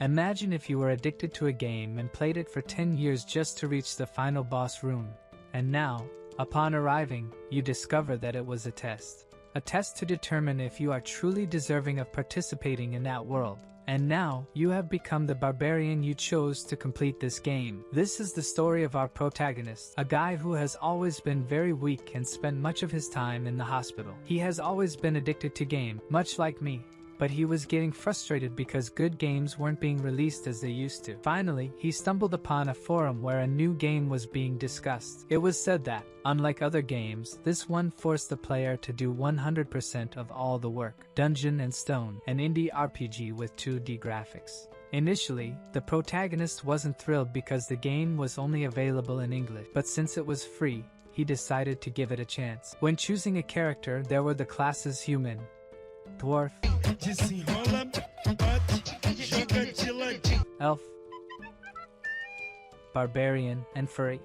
Imagine if you were addicted to a game and played it for 10 years just to reach the final boss room. And now, upon arriving, you discover that it was a test. A test to determine if you are truly deserving of participating in that world. And now, you have become the barbarian you chose to complete this game. This is the story of our protagonist, a guy who has always been very weak and spent much of his time in the hospital. He has always been addicted to game, much like me. But he was getting frustrated because good games weren't being released as they used to. Finally, he stumbled upon a forum where a new game was being discussed. It was said that, unlike other games, this one forced the player to do 100% of all the work. Dungeon & Stone, an indie RPG with 2D graphics. Initially, the protagonist wasn't thrilled because the game was only available in English, but since it was free, he decided to give it a chance. When choosing a character, there were the classes human, dwarf, elf, barbarian, and furry.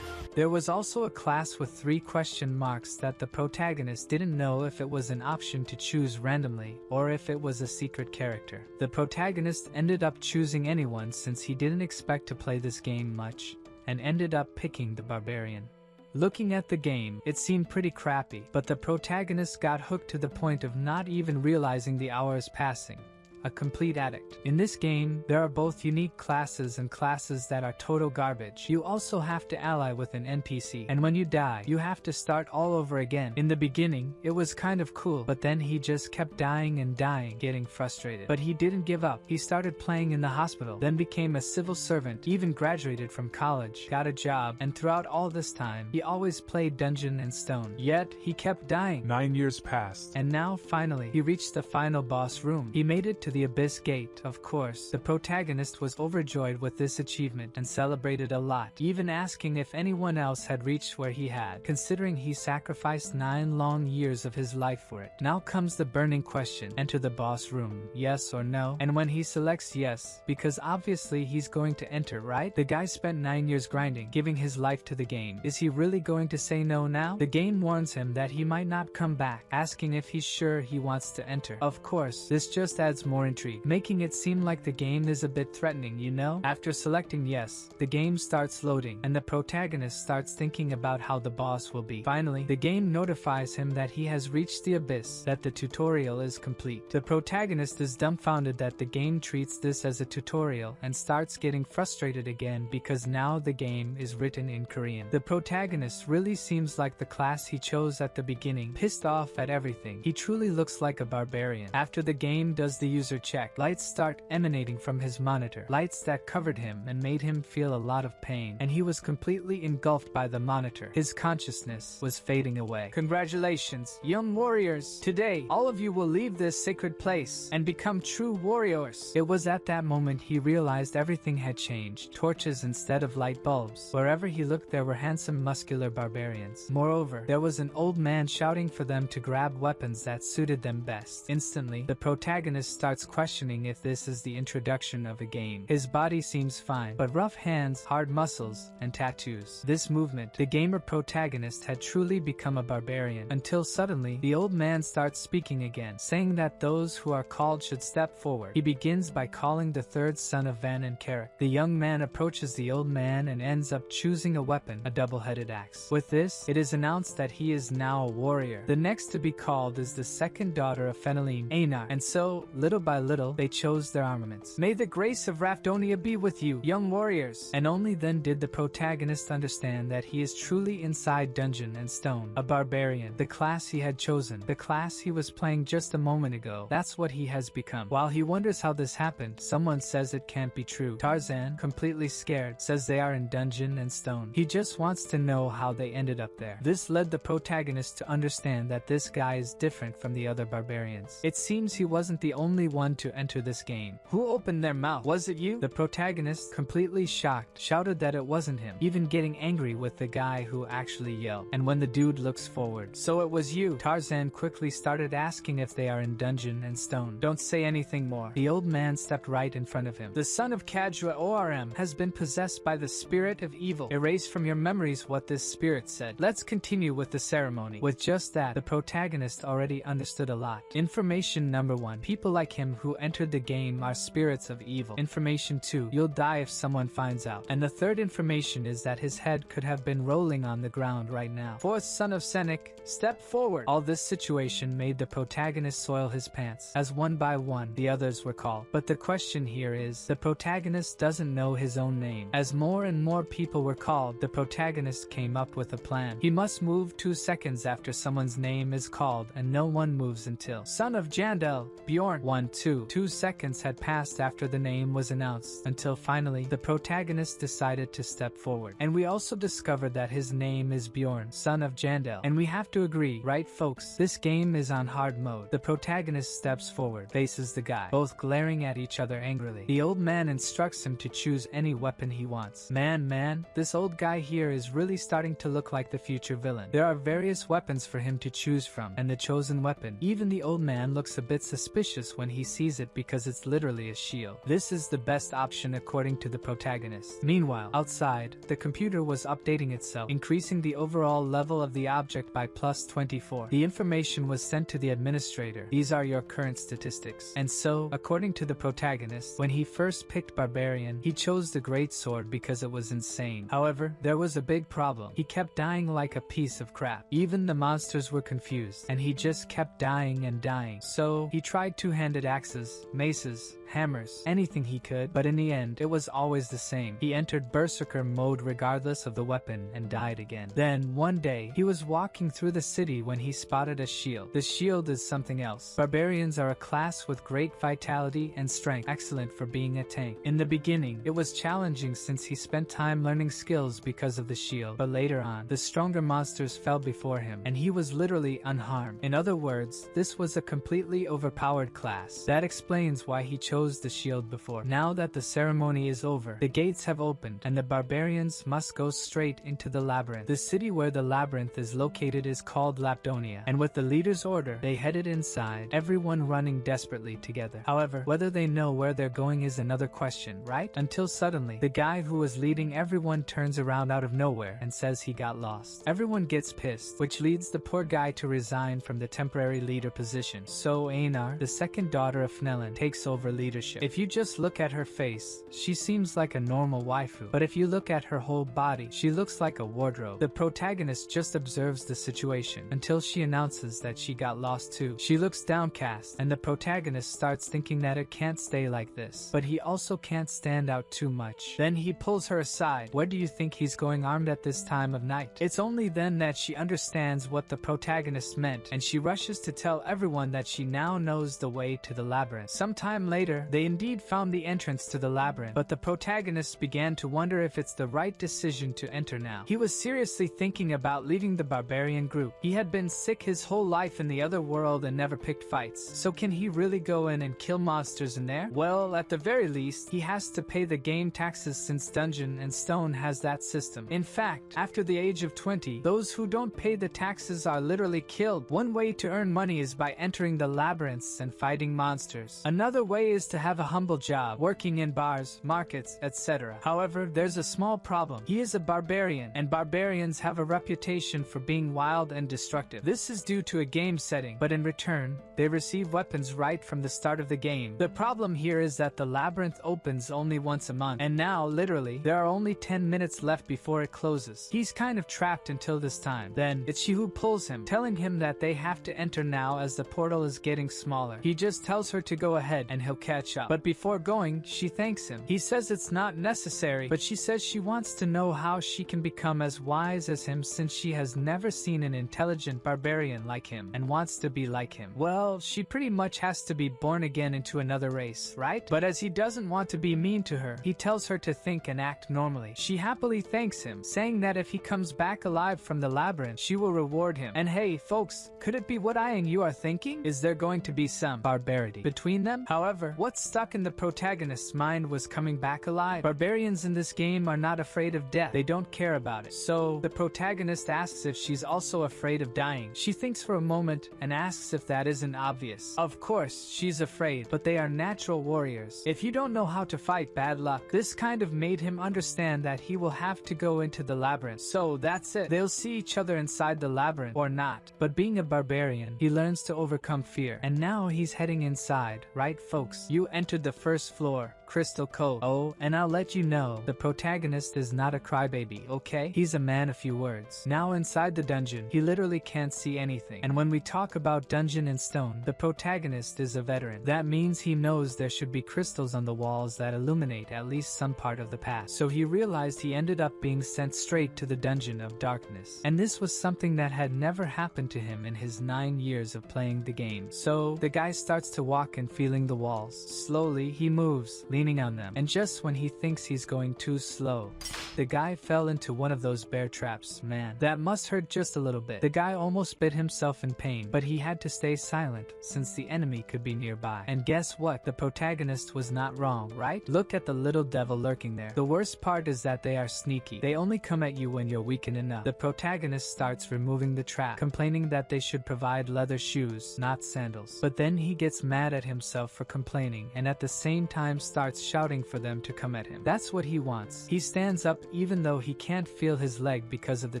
There was also a class with 3 question marks that the protagonist didn't know if it was an option to choose randomly or if it was a secret character. The protagonist ended up choosing anyone since he didn't expect to play this game much, and ended up picking the barbarian. Looking at the game, it seemed pretty crappy, but the protagonist got hooked to the point of not even realizing the hours passing. A complete addict. In this game, there are both unique classes and classes that are total garbage. You also have to ally with an NPC, and when you die, you have to start all over again. In the beginning, it was kind of cool, but then he just kept dying and dying, getting frustrated. But he didn't give up. He started playing in the hospital, then became a civil servant, even graduated from college, got a job, and throughout all this time, he always played Dungeon & Stone. Yet, he kept dying. 9 years passed. And now, finally, he reached the final boss room. He made it to the Abyss Gate. Of course, the protagonist was overjoyed with this achievement and celebrated a lot, even asking if anyone else had reached where he had, considering he sacrificed 9 long years of his life for it. Now comes the burning question: enter the boss room, yes or no? And when he selects yes, because obviously he's going to enter, right? The guy spent 9 years grinding, giving his life to the game. Is he really going to say no now? The game warns him that he might not come back, asking if he's sure he wants to enter. Of course, this just adds more intrigue, making it seem like the game is a bit threatening, you know? After selecting yes, the game starts loading, and the protagonist starts thinking about how the boss will be. Finally, the game notifies him that he has reached the abyss, that the tutorial is complete. The protagonist is dumbfounded that the game treats this as a tutorial and starts getting frustrated again because now the game is written in Korean. The protagonist really seems like the class he chose at the beginning, pissed off at everything. He truly looks like a barbarian. After the game does the user check, lights start emanating from his monitor, lights that covered him and made him feel a lot of pain, and he was completely engulfed by the monitor. His consciousness was fading away. Congratulations, young warriors! Today, all of you will leave this sacred place and become true warriors. It was at that moment he realized everything had changed. Torches instead of light bulbs. Wherever he looked, there were handsome, muscular barbarians. Moreover, there was an old man shouting for them to grab weapons that suited them best. Instantly, the protagonist starts questioning if this is the introduction of a game. His body seems fine, but rough hands, hard muscles, and tattoos. This movement, the gamer protagonist had truly become a barbarian, until suddenly, the old man starts speaking again, saying that those who are called should step forward. He begins by calling the third son of Van and Carrick. The young man approaches the old man and ends up choosing a weapon, a double-headed axe. With this, it is announced that he is now a warrior. The next to be called is the second daughter of Fenelin, Einar, and so, little by little, they chose their armaments. May the grace of Rafdonia be with you, young warriors! And only then did the protagonist understand that he is truly inside Dungeon & Stone, a barbarian, the class he had chosen, the class he was playing just a moment ago. That's what he has become. While he wonders how this happened, someone says it can't be true. Tarzan, completely scared, says they are in Dungeon & Stone. He just wants to know how they ended up there. This led the protagonist to understand that this guy is different from the other barbarians. It seems he wasn't the only one one to enter this game. Who opened their mouth? Was it you? The protagonist, completely shocked, shouted that it wasn't him, even getting angry with the guy who actually yelled. And when the dude looks forward, so it was you. Tarzan quickly started asking if they are in dungeon and stone. Don't say anything more. The old man stepped right in front of him. The son of Kajwa ORM has been possessed by the spirit of evil. Erase from your memories what this spirit said. Let's continue with the ceremony. With just that, the protagonist already understood a lot. Information number 1. People like him who entered the game are spirits of evil. Information 2. You'll die if someone finds out. And the third information is that his head could have been rolling on the ground right now. Fourth son of Senek, step forward. All this situation made the protagonist soil his pants, as one by one the others were called. But the question here is, the protagonist doesn't know his own name. As more and more people were called, the protagonist came up with a plan. He must move 2 seconds after someone's name is called, and no one moves until son of Jandel, Bjorn. 2 seconds had passed after the name was announced, until finally the protagonist decided to step forward. And we also discovered that his name is Bjorn, son of Jandel. And we have to agree, right folks? This game is on hard mode. The protagonist steps forward, faces the guy, both glaring at each other angrily. The old man instructs him to choose any weapon he wants. Man, this old guy here is really starting to look like the future villain. There are various weapons for him to choose from, and the chosen weapon, even the old man looks a bit suspicious when he sees it because it's literally a shield. This is the best option according to the protagonist. Meanwhile, outside, the computer was updating itself, increasing the overall level of the object by +24. The information was sent to the administrator. These are your current statistics. And so, according to the protagonist, when he first picked Barbarian, he chose the Great Sword because it was insane. However, there was a big problem. He kept dying like a piece of crap. Even the monsters were confused, and he just kept dying and dying. So, he tried two-handed axes, maces, hammers, anything he could, but in the end, it was always the same. He entered Berserker mode regardless of the weapon and died again. Then, one day, he was walking through the city when he spotted a shield. The shield is something else. Barbarians are a class with great vitality and strength, excellent for being a tank. In the beginning, it was challenging since he spent time learning skills because of the shield, but later on, the stronger monsters fell before him, and he was literally unharmed. In other words, this was a completely overpowered class. That explains why he chose the shield before. Now that the ceremony is over, the gates have opened, and the barbarians must go straight into the labyrinth. The city where the labyrinth is located is called Lapdonia, and with the leader's order, they headed inside, everyone running desperately together. However, whether they know where they're going is another question, right? Until suddenly, the guy who was leading everyone turns around out of nowhere and says he got lost. Everyone gets pissed, which leads the poor guy to resign from the temporary leader position. So Einar, the second daughter of Fnellen, takes over leadership. If you just look at her face, she seems like a normal waifu, but if you look at her whole body, she looks like a wardrobe. The protagonist just observes the situation until she announces that she got lost too. She looks downcast, and the protagonist starts thinking that it can't stay like this, but he also can't stand out too much. Then he pulls her aside. Where do you think he's going armed at this time of night? It's only then that she understands what the protagonist meant, and she rushes to tell everyone that she now knows the way to the labyrinth. Sometime later, they indeed found the entrance to the labyrinth, but the protagonist began to wonder if it's the right decision to enter now. He was seriously thinking about leaving the barbarian group. He had been sick his whole life in the other world and never picked fights, so can he really go in and kill monsters in there? Well, at the very least, he has to pay the game taxes since Dungeon and Stone has that system. In fact, after the age of 20, those who don't pay the taxes are literally killed. One way to earn money is by entering the labyrinths and fighting monsters. Another way is to have a humble job, working in bars, markets, etc. However, there's a small problem. He is a barbarian, and barbarians have a reputation for being wild and destructive. This is due to a game setting, but in return, they receive weapons right from the start of the game. The problem here is that the labyrinth opens only once a month, and now, literally, there are only 10 minutes left before it closes. He's kind of trapped until this time. Then, it's she who pulls him, telling him that they have to enter now as the portal is getting smaller. He just tells her to go ahead, and he'll catch catch up. But before going, she thanks him. He says it's not necessary, but she says she wants to know how she can become as wise as him since she has never seen an intelligent barbarian like him and wants to be like him. Well, she pretty much has to be born again into another race, right? But as he doesn't want to be mean to her, he tells her to think and act normally. She happily thanks him, saying that if he comes back alive from the labyrinth, she will reward him. And hey, folks, could it be what I and you are thinking? Is there going to be some barbarity between them? However, what stuck in the protagonist's mind was coming back alive. Barbarians in this game are not afraid of death. They don't care about it. So, the protagonist asks if she's also afraid of dying. She thinks for a moment and asks if that isn't obvious. Of course, she's afraid, but they are natural warriors. If you don't know how to fight, bad luck. This kind of made him understand that he will have to go into the labyrinth. So, that's it. They'll see each other inside the labyrinth, or not. But being a barbarian, he learns to overcome fear. And now he's heading inside, right folks? You entered the first floor, Crystal Cove. Oh, and I'll let you know, the protagonist is not a crybaby, okay? He's a man of few words. Now inside the dungeon, he literally can't see anything. And when we talk about dungeon and stone, the protagonist is a veteran. That means he knows there should be crystals on the walls that illuminate at least some part of the past. So he realized he ended up being sent straight to the dungeon of darkness. And this was something that had never happened to him in his 9 years of playing the game. So the guy starts to walk and feeling the walls. Slowly, he moves, leaning on them. And just when he thinks he's going too slow, the guy fell into one of those bear traps. Man, that must hurt just a little bit. The guy almost bit himself in pain, but he had to stay silent since the enemy could be nearby. And guess what? The protagonist was not wrong, right? Look at the little devil lurking there. The worst part is that they are sneaky. They only come at you when you're weakened enough. The protagonist starts removing the trap, complaining that they should provide leather shoes, not sandals. But then he gets mad at himself for complaining and at the same time starts shouting for them to come at him. That's what he wants. He stands up even though he can't feel his leg because of the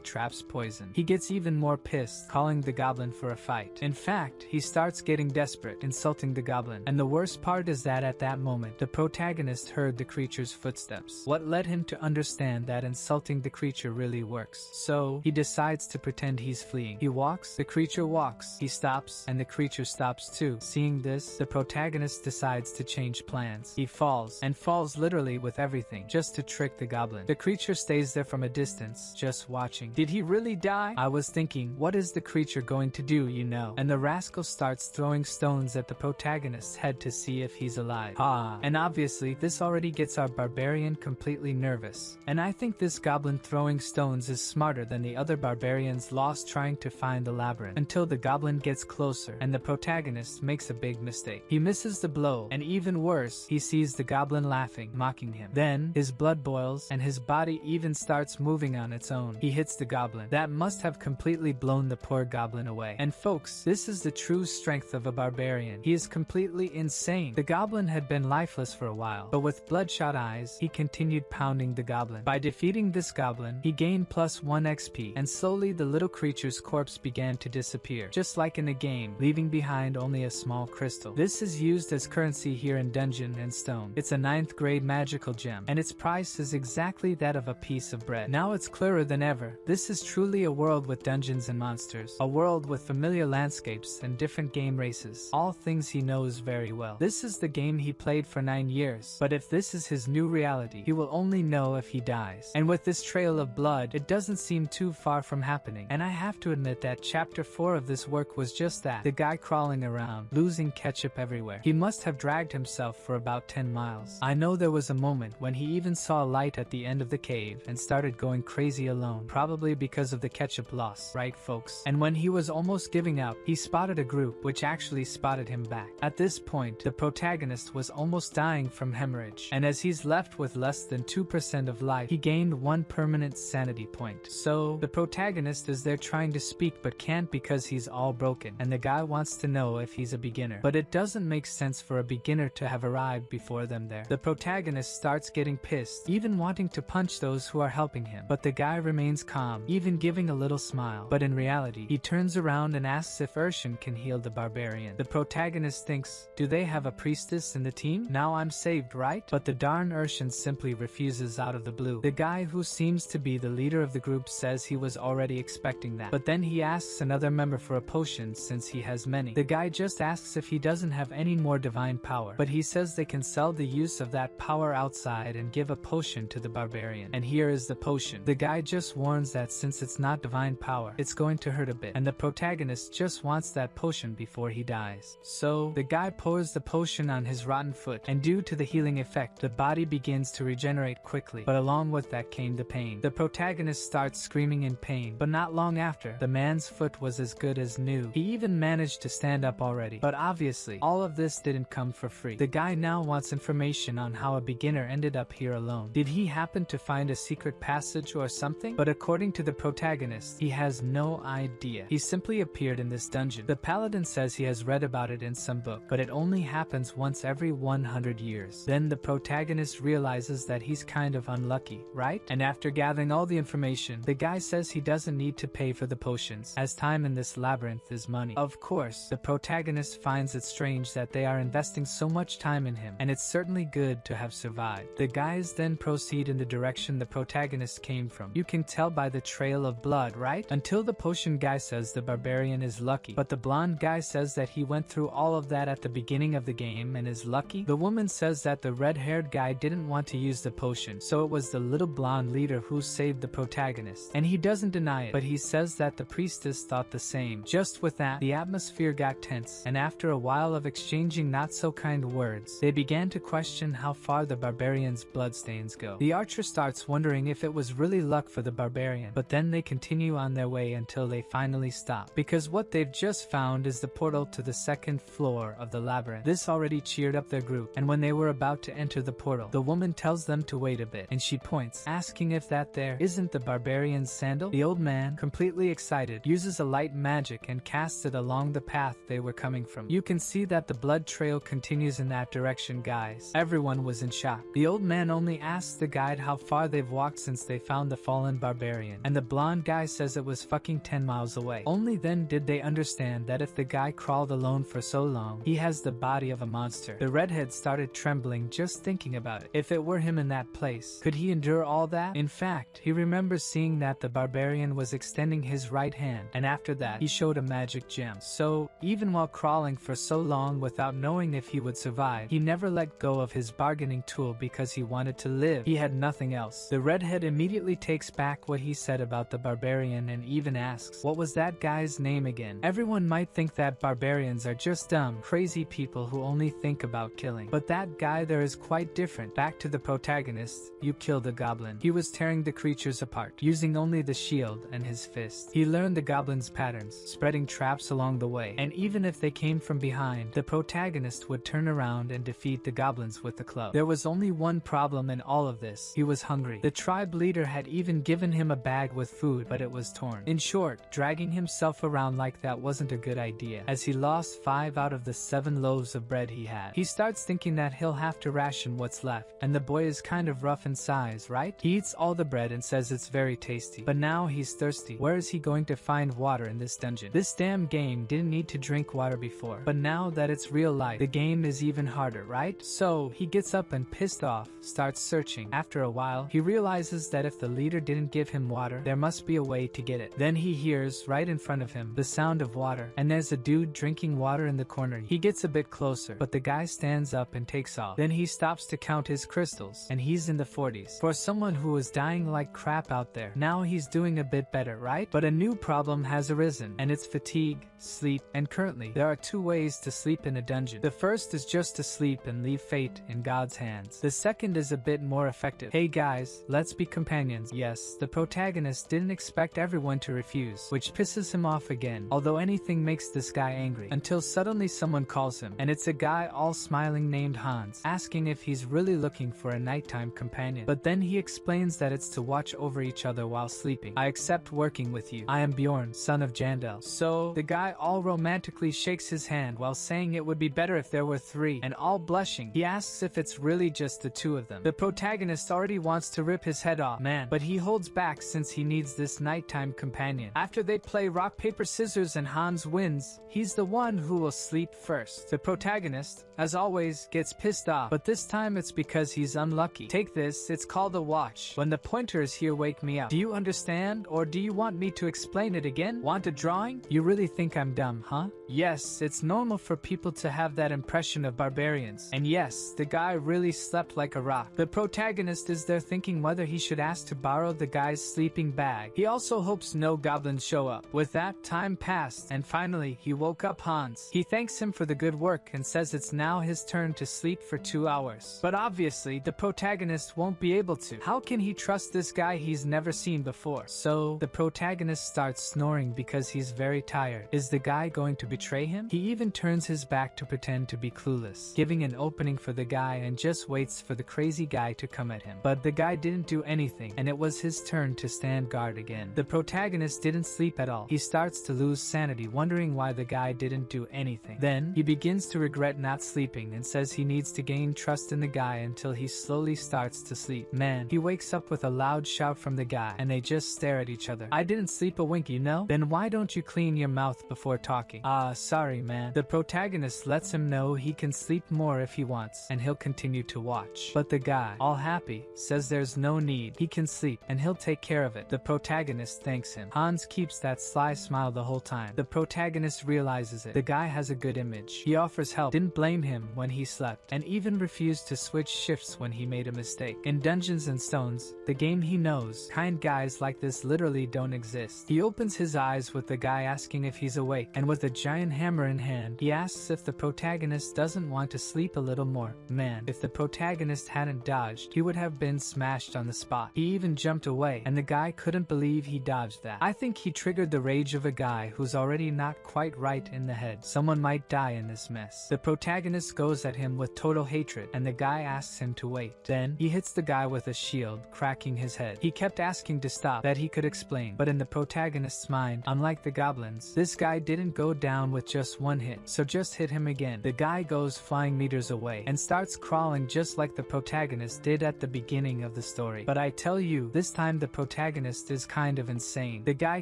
trap's poison. He gets even more pissed, calling the goblin for a fight. In fact, he starts getting desperate, insulting the goblin. And the worst part is that at that moment, the protagonist heard the creature's footsteps. What led him to understand that insulting the creature really works. So, he decides to pretend he's fleeing. He walks, the creature walks, he stops, and the creature stops too. Seeing this, the protagonist decides to change plans. He falls, and falls literally with everything, just to trick the goblin. The creature stays there from a distance, just watching. Did he really die? I was thinking, what is the creature going to do, you know? And the rascal starts throwing stones at the protagonist's head to see if he's alive. And obviously, this already gets our barbarian completely nervous. And I think this goblin throwing stones is smarter than the other barbarians lost trying to find the labyrinth, until the goblin gets closer and the protagonist makes a big mistake. He misses the blow, and even worse, he sees the goblin laughing, mocking him. Then, his blood boils, and his body even starts moving on its own. He hits the goblin. That must have completely blown the poor goblin away. And folks, this is the true strength of a barbarian. He is completely insane. The goblin had been lifeless for a while, but with bloodshot eyes, he continued pounding the goblin. By defeating this goblin, he gained +1 XP, and slowly the little creature's corpse began to disappear, just like in a game, leaving behind only a small crystal. This is used as currency here in Dungeon and Stone. It's a 9th grade magical gem, and its price is exactly that of a piece of bread. Now it's clearer than ever. This is truly a world with dungeons and monsters, a world with familiar landscapes and different game races, all things he knows very well. This is the game he played for 9 years, but if this is his new reality, he will only know if he dies. And with this trail of blood, it doesn't seem too far from happening. And I have to admit that chapter 4 of this work was just that. The guy crawling around, losing ketchup everywhere. He must have dragged himself for about 10 miles. I know there was a moment when he even saw a light at the end of the cave and started going crazy alone, probably because of the ketchup loss, right folks? And when he was almost giving up, he spotted a group which actually spotted him back. At this point, the protagonist was almost dying from hemorrhage, and as he's left with less than 2% of life, he gained 1 permanent sanity point. So, the protagonist is there trying to speak but can't because he's all broken, and the guy wants to know if he's a beginner. But it doesn't make sense for a beginner to have arrived before them there. The protagonist starts getting pissed, even wanting to punch those who are helping him, but the guy remains calm, even giving a little smile. But in reality, he turns around and asks if Urshan can heal the barbarian. The protagonist thinks, do they have a priestess in the team? Now I'm saved, right? But the darn Urshan simply refuses out of the blue. The guy who seems to be the leader of the group says he was already expecting that, but then he asks another member for a potion since he has many. The guy just asks if he doesn't have any more divine power, but he says they can sell the use of that power outside and give a potion to the barbarian. And here is the potion. The guy just warns that since it's not divine power, it's going to hurt a bit, and the protagonist just wants that potion before he dies. So the guy pours the potion on his rotten foot, and due to the healing effect, the body begins to regenerate quickly, but along with that came the pain. The protagonist starts screaming in pain, but not long after, the man's foot was as good as new. He even managed to stand up already. But obviously, all of this didn't come for free. The guy now wants information on how a beginner ended up here alone. Did he happen to find a secret passage or something? But according to the protagonist, he has no idea. He simply appeared in this dungeon. The paladin says he has read about it in some book, but it only happens once every 100 years. Then the protagonist realizes that he's kind of unlucky, right? And after gathering all the information, the guy says he doesn't need to pay for the potions, as time in this labyrinth is money. Of course, the protagonist finds it strange that they are investing so much time in him, and it's certainly good to have survived. The guys then proceed in the direction the protagonist came from. You can tell by the trail of blood, right? Until the potion guy says the barbarian is lucky, but the blonde guy says that he went through all of that at the beginning of the game and is lucky. The woman says that the red-haired guy didn't want to use the potion, so it was the little blonde leader who saved the protagonist, and he doesn't deny it, but he says that the priestess thought the same. Just with that, the atmosphere got tense, and after a while of exchanging not so kind words, they began to question how far the barbarian's bloodstains go. The archer starts wondering if it was really luck for the barbarian, but then they continue on their way until they finally stop, because what they've just found is the portal to the second floor of the labyrinth. This already cheered up their group, and when they were about to enter the portal, the woman tells them to wait a bit, and she points, asking if that there isn't the barbarian's sandal. The old man, completely excited, uses a light magic and casts it along the path they were coming from. You can see that the blood trail continues in that direction, guys. Everyone was in shock. The old man only asks the guide how far they've walked since they found the fallen barbarian, and the blonde guy says it was fucking 10 miles away. Only then did they understand that if the guy crawled alone for so long, he has the body of a monster. The redhead started trembling just thinking about it. If it were him in that place, could he endure all that? In fact, he remembers seeing that the barbarian was extending his right hand, and after that, he showed a magic gem. So, even while crawling for so long without knowing if he would survive, he never let go of his bargaining tool because he wanted to live. He had nothing else. The redhead immediately takes back what he said about the barbarian and even asks, what was that guy's name again? Everyone might think that barbarians are just dumb, crazy people who only think about killing. But that guy there is quite different. Back to the protagonist, you killed the goblin. He was tearing the creatures apart, using only the shield and his fist. He learned the goblin's patterns, spreading traps along the way, and even if they came from behind, the protagonist would turn around and defeat the goblins with the club. There was only one problem in all of this. He was hungry. The tribe leader had even given him a bag with food, but it was torn. In short, dragging himself around like that wasn't a good idea, as he lost 5 out of the 7 loaves of bread he had. He starts thinking that he'll have to ration what's left, and the boy is kind of rough in size, right? He eats all the bread and says it's very tasty, but now he's thirsty. Where is he going to find water in this dungeon? This damn game didn't need to drink water before, but now that it's real life, the game is even harder, right? So he gets up and, pissed off, starts searching. After a while, he realizes that if the leader didn't give him water, there must be a way to get it. Then he hears, right in front of him, the sound of water, and there's a dude drinking water in the corner. He gets a bit closer, but the guy stands up and takes off. Then he stops to count his crystals, and he's in the 40s. For someone who was dying like crap out there, now he's doing a bit better, right? But a new problem has arisen, and it's fatigue, sleep, and currently, there are 2 ways to sleep in a dungeon. The first is just to sleep and leave fate in God's hands. The second is a bit more effective. Hey guys, let's be companions. Yes, the protagonist didn't expect everyone to refuse, which pisses him off again, although anything makes this guy angry, until suddenly someone calls him, and it's a guy all smiling named Hans, asking if he's really looking for a nighttime companion. But then he explains that it's to watch over each other while sleeping. I accept working with you. I am Bjorn, son of Jandel. So, the guy all romantically shakes his hand while saying it would be better if there were 3, and all blushing, he He asks if it's really just the two of them. The protagonist already wants to rip his head off, man, but he holds back since he needs this nighttime companion. After they play rock, paper, scissors and Hans wins, he's the one who will sleep first. The protagonist, as always, gets pissed off, but this time it's because he's unlucky. Take this, it's called a watch. When the pointer is here, wake me up. Do you understand, or do you want me to explain it again? Want a drawing? You really think I'm dumb, huh? Yes, it's normal for people to have that impression of barbarians. And yes, the guy really slept like a rock. The protagonist is there thinking whether he should ask to borrow the guy's sleeping bag. He also hopes no goblins show up. With that, time passed, and finally, he woke up Hans. He thanks him for the good work and says it's now his turn to sleep for 2 hours. But obviously, the protagonist won't be able to. How can he trust this guy he's never seen before? So, the protagonist starts snoring because he's very tired. Is the guy going to betray him? He even turns his back to pretend to be clueless, giving an opening for the guy and just waits for the crazy guy to come at him. But the guy didn't do anything, and it was his turn to stand guard again. The protagonist didn't sleep at all. He starts to lose sanity, wondering why the guy didn't do anything. Then, he begins to regret not sleeping and says he needs to gain trust in the guy until he slowly starts to sleep. Man, he wakes up with a loud shout from the guy, and they just stare at each other. I didn't sleep a wink, you know? Then why don't you clean your mouth before talking? Sorry man. The protagonist lets him know he can sleep more if he wants, and he'll continue to watch. But the guy, all happy, says there's no need. He can sleep, and he'll take care of it. The protagonist thanks him. Hans keeps that sly smile the whole time. The protagonist realizes it. The guy has a good image. He offers help, didn't blame him when he slept, and even refused to switch shifts when he made a mistake. In Dungeons and Stones, the game he knows, kind guys like this literally don't exist. He opens his eyes with the guy asking if he's awake, and with a giant hammer in hand, he asks if the protagonist doesn't want to sleep a little more. Man, if the protagonist hadn't dodged, he would have been smashed on the spot. He even jumped away, and the guy couldn't believe he dodged that. I think he triggered the rage of a guy who's already not quite right in the head. Someone might die in this mess. The protagonist goes at him with total hatred, and the guy asks him to wait. Then, he hits the guy with a shield, cracking his head. He kept asking to stop, that he could explain, but in the protagonist's mind, unlike the goblins, this guy didn't go down with just one hit, so just hit him again. The guy goes flying meters away, and starts crawling just like the protagonist did at the beginning of the story. But I tell you, this time the protagonist is kind of insane. The guy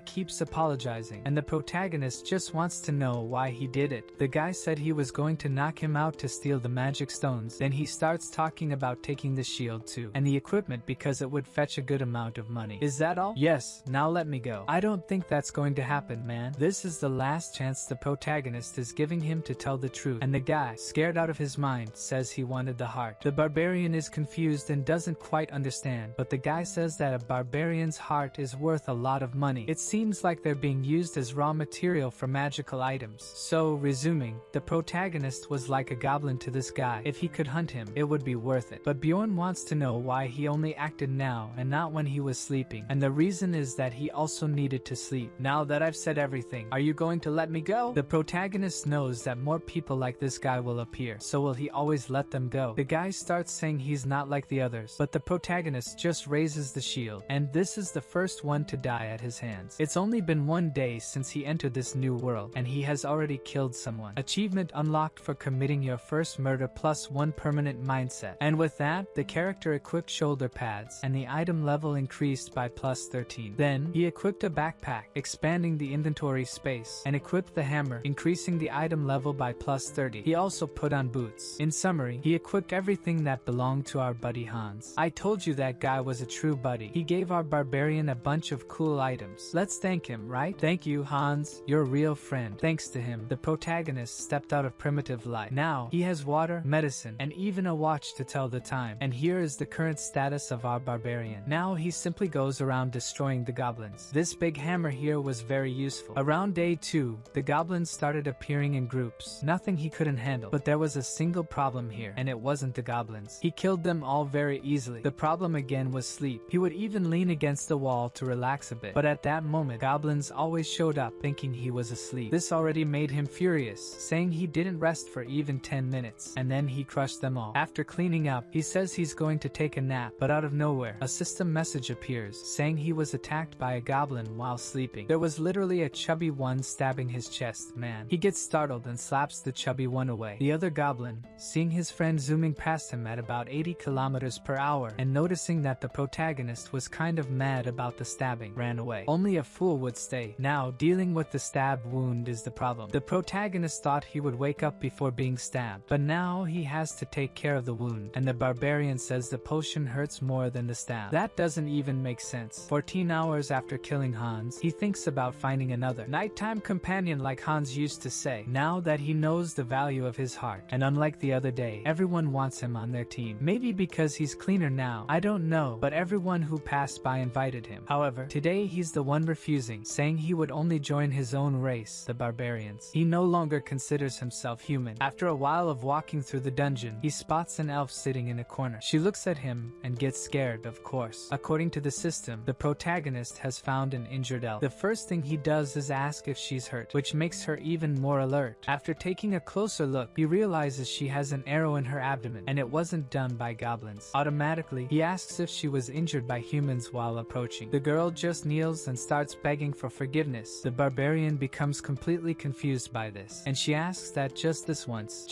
keeps apologizing, and the protagonist just wants to know why he did it. The guy said he was going to knock him out to steal the magic stones. Then he starts talking about taking the shield too, and the equipment because it would fetch a good amount of money. Is that all? Yes, now let me go. I don't think that's going to happen, man. This is the last chance the protagonist is giving him to tell the truth, and the guy, scared out of his mind, says he wanted the heart. The barbarian is confused and doesn't quite understand, but the guy says that a barbarian's heart is worth a lot of money. It seems like they're being used as raw material for magical items. So, resuming, the protagonist was like a goblin to this guy. If he could hunt him, it would be worth it. But Bjorn wants to know why he only acted now and not when he was sleeping, and the reason is that he also needed to sleep. Now that I've said everything, are you going to let me go? The protagonist knows that more people like this guy will appear, so will he always let them go? The guy starts saying he's not like the others, but the protagonist just raises the shield, and this is the first one to die at his hands. It's only been 1 day since he entered this new world, and he has already killed someone. Achievement unlocked for committing your first murder +1 permanent mindset. And with that, the character equipped shoulder pads, and the item level increased by +13. Then, he equipped a backpack, expanding the inventory space, and equipped the hammer, increasing the item level by +30. He also put on boots. In summary, he equipped everything that belonged to our buddy Hans. I told you that guy was a true buddy. He gave our barbarian a bunch of cool items. Let's thank him, right? Thank you, Hans. You're a real friend. Thanks to him, the protagonist stepped out of primitive life. Now, he has water, medicine, and even a watch to tell the time. And here is the current status of our barbarian. Now he simply goes around destroying the goblins. This big hammer here was very useful. Around day 2, the goblins started appearing in groups. Nothing he couldn't handle. But there was a single problem here, and it wasn't the goblins. He killed them all very easily. The problem again was sleep. He would even lean against the wall to relax a bit. But at that moment, goblins always showed up thinking he was asleep. This already made him furious, saying he didn't rest for even 10 minutes, and then he crushed them all. After cleaning up, he says he's going to take a nap, but out of nowhere, a system message appears, saying he was attacked by a goblin while sleeping. There was literally a chubby one stabbing his chest. protagonist, man. He gets startled and slaps the chubby one away. The other goblin, seeing his friend zooming past him at about 80 kilometers per hour and noticing that the protagonist was kind of mad about the stabbing, ran away. Only a fool would stay. Now, dealing with the stab wound is the problem. The protagonist thought he would wake up before being stabbed, but now he has to take care of the wound, and the barbarian says the potion hurts more than the stab. That doesn't even make sense. 14 hours after killing Hans, he thinks about finding another nighttime companion like Hans used to say, now that he knows the value of his heart. And unlike the other day, everyone wants him on their team. Maybe because he's cleaner now, I don't know, but everyone who passed by invited him. However, today he's the one refusing, saying he would only join his own race, the barbarians. He no longer considers himself human. After a while of walking through the dungeon, he spots an elf sitting in a corner. She looks at him and gets scared, of course. According to the system, the protagonist has found an injured elf. The first thing he does is ask if she's hurt, which makes her even more alert. After taking a closer look, he realizes she has an arrow in her abdomen, and it wasn't done by goblins. Automatically, he asks if she was injured by humans while approaching. The girl just kneels and starts begging for forgiveness. The barbarian becomes completely confused by this, and she asks that just this once,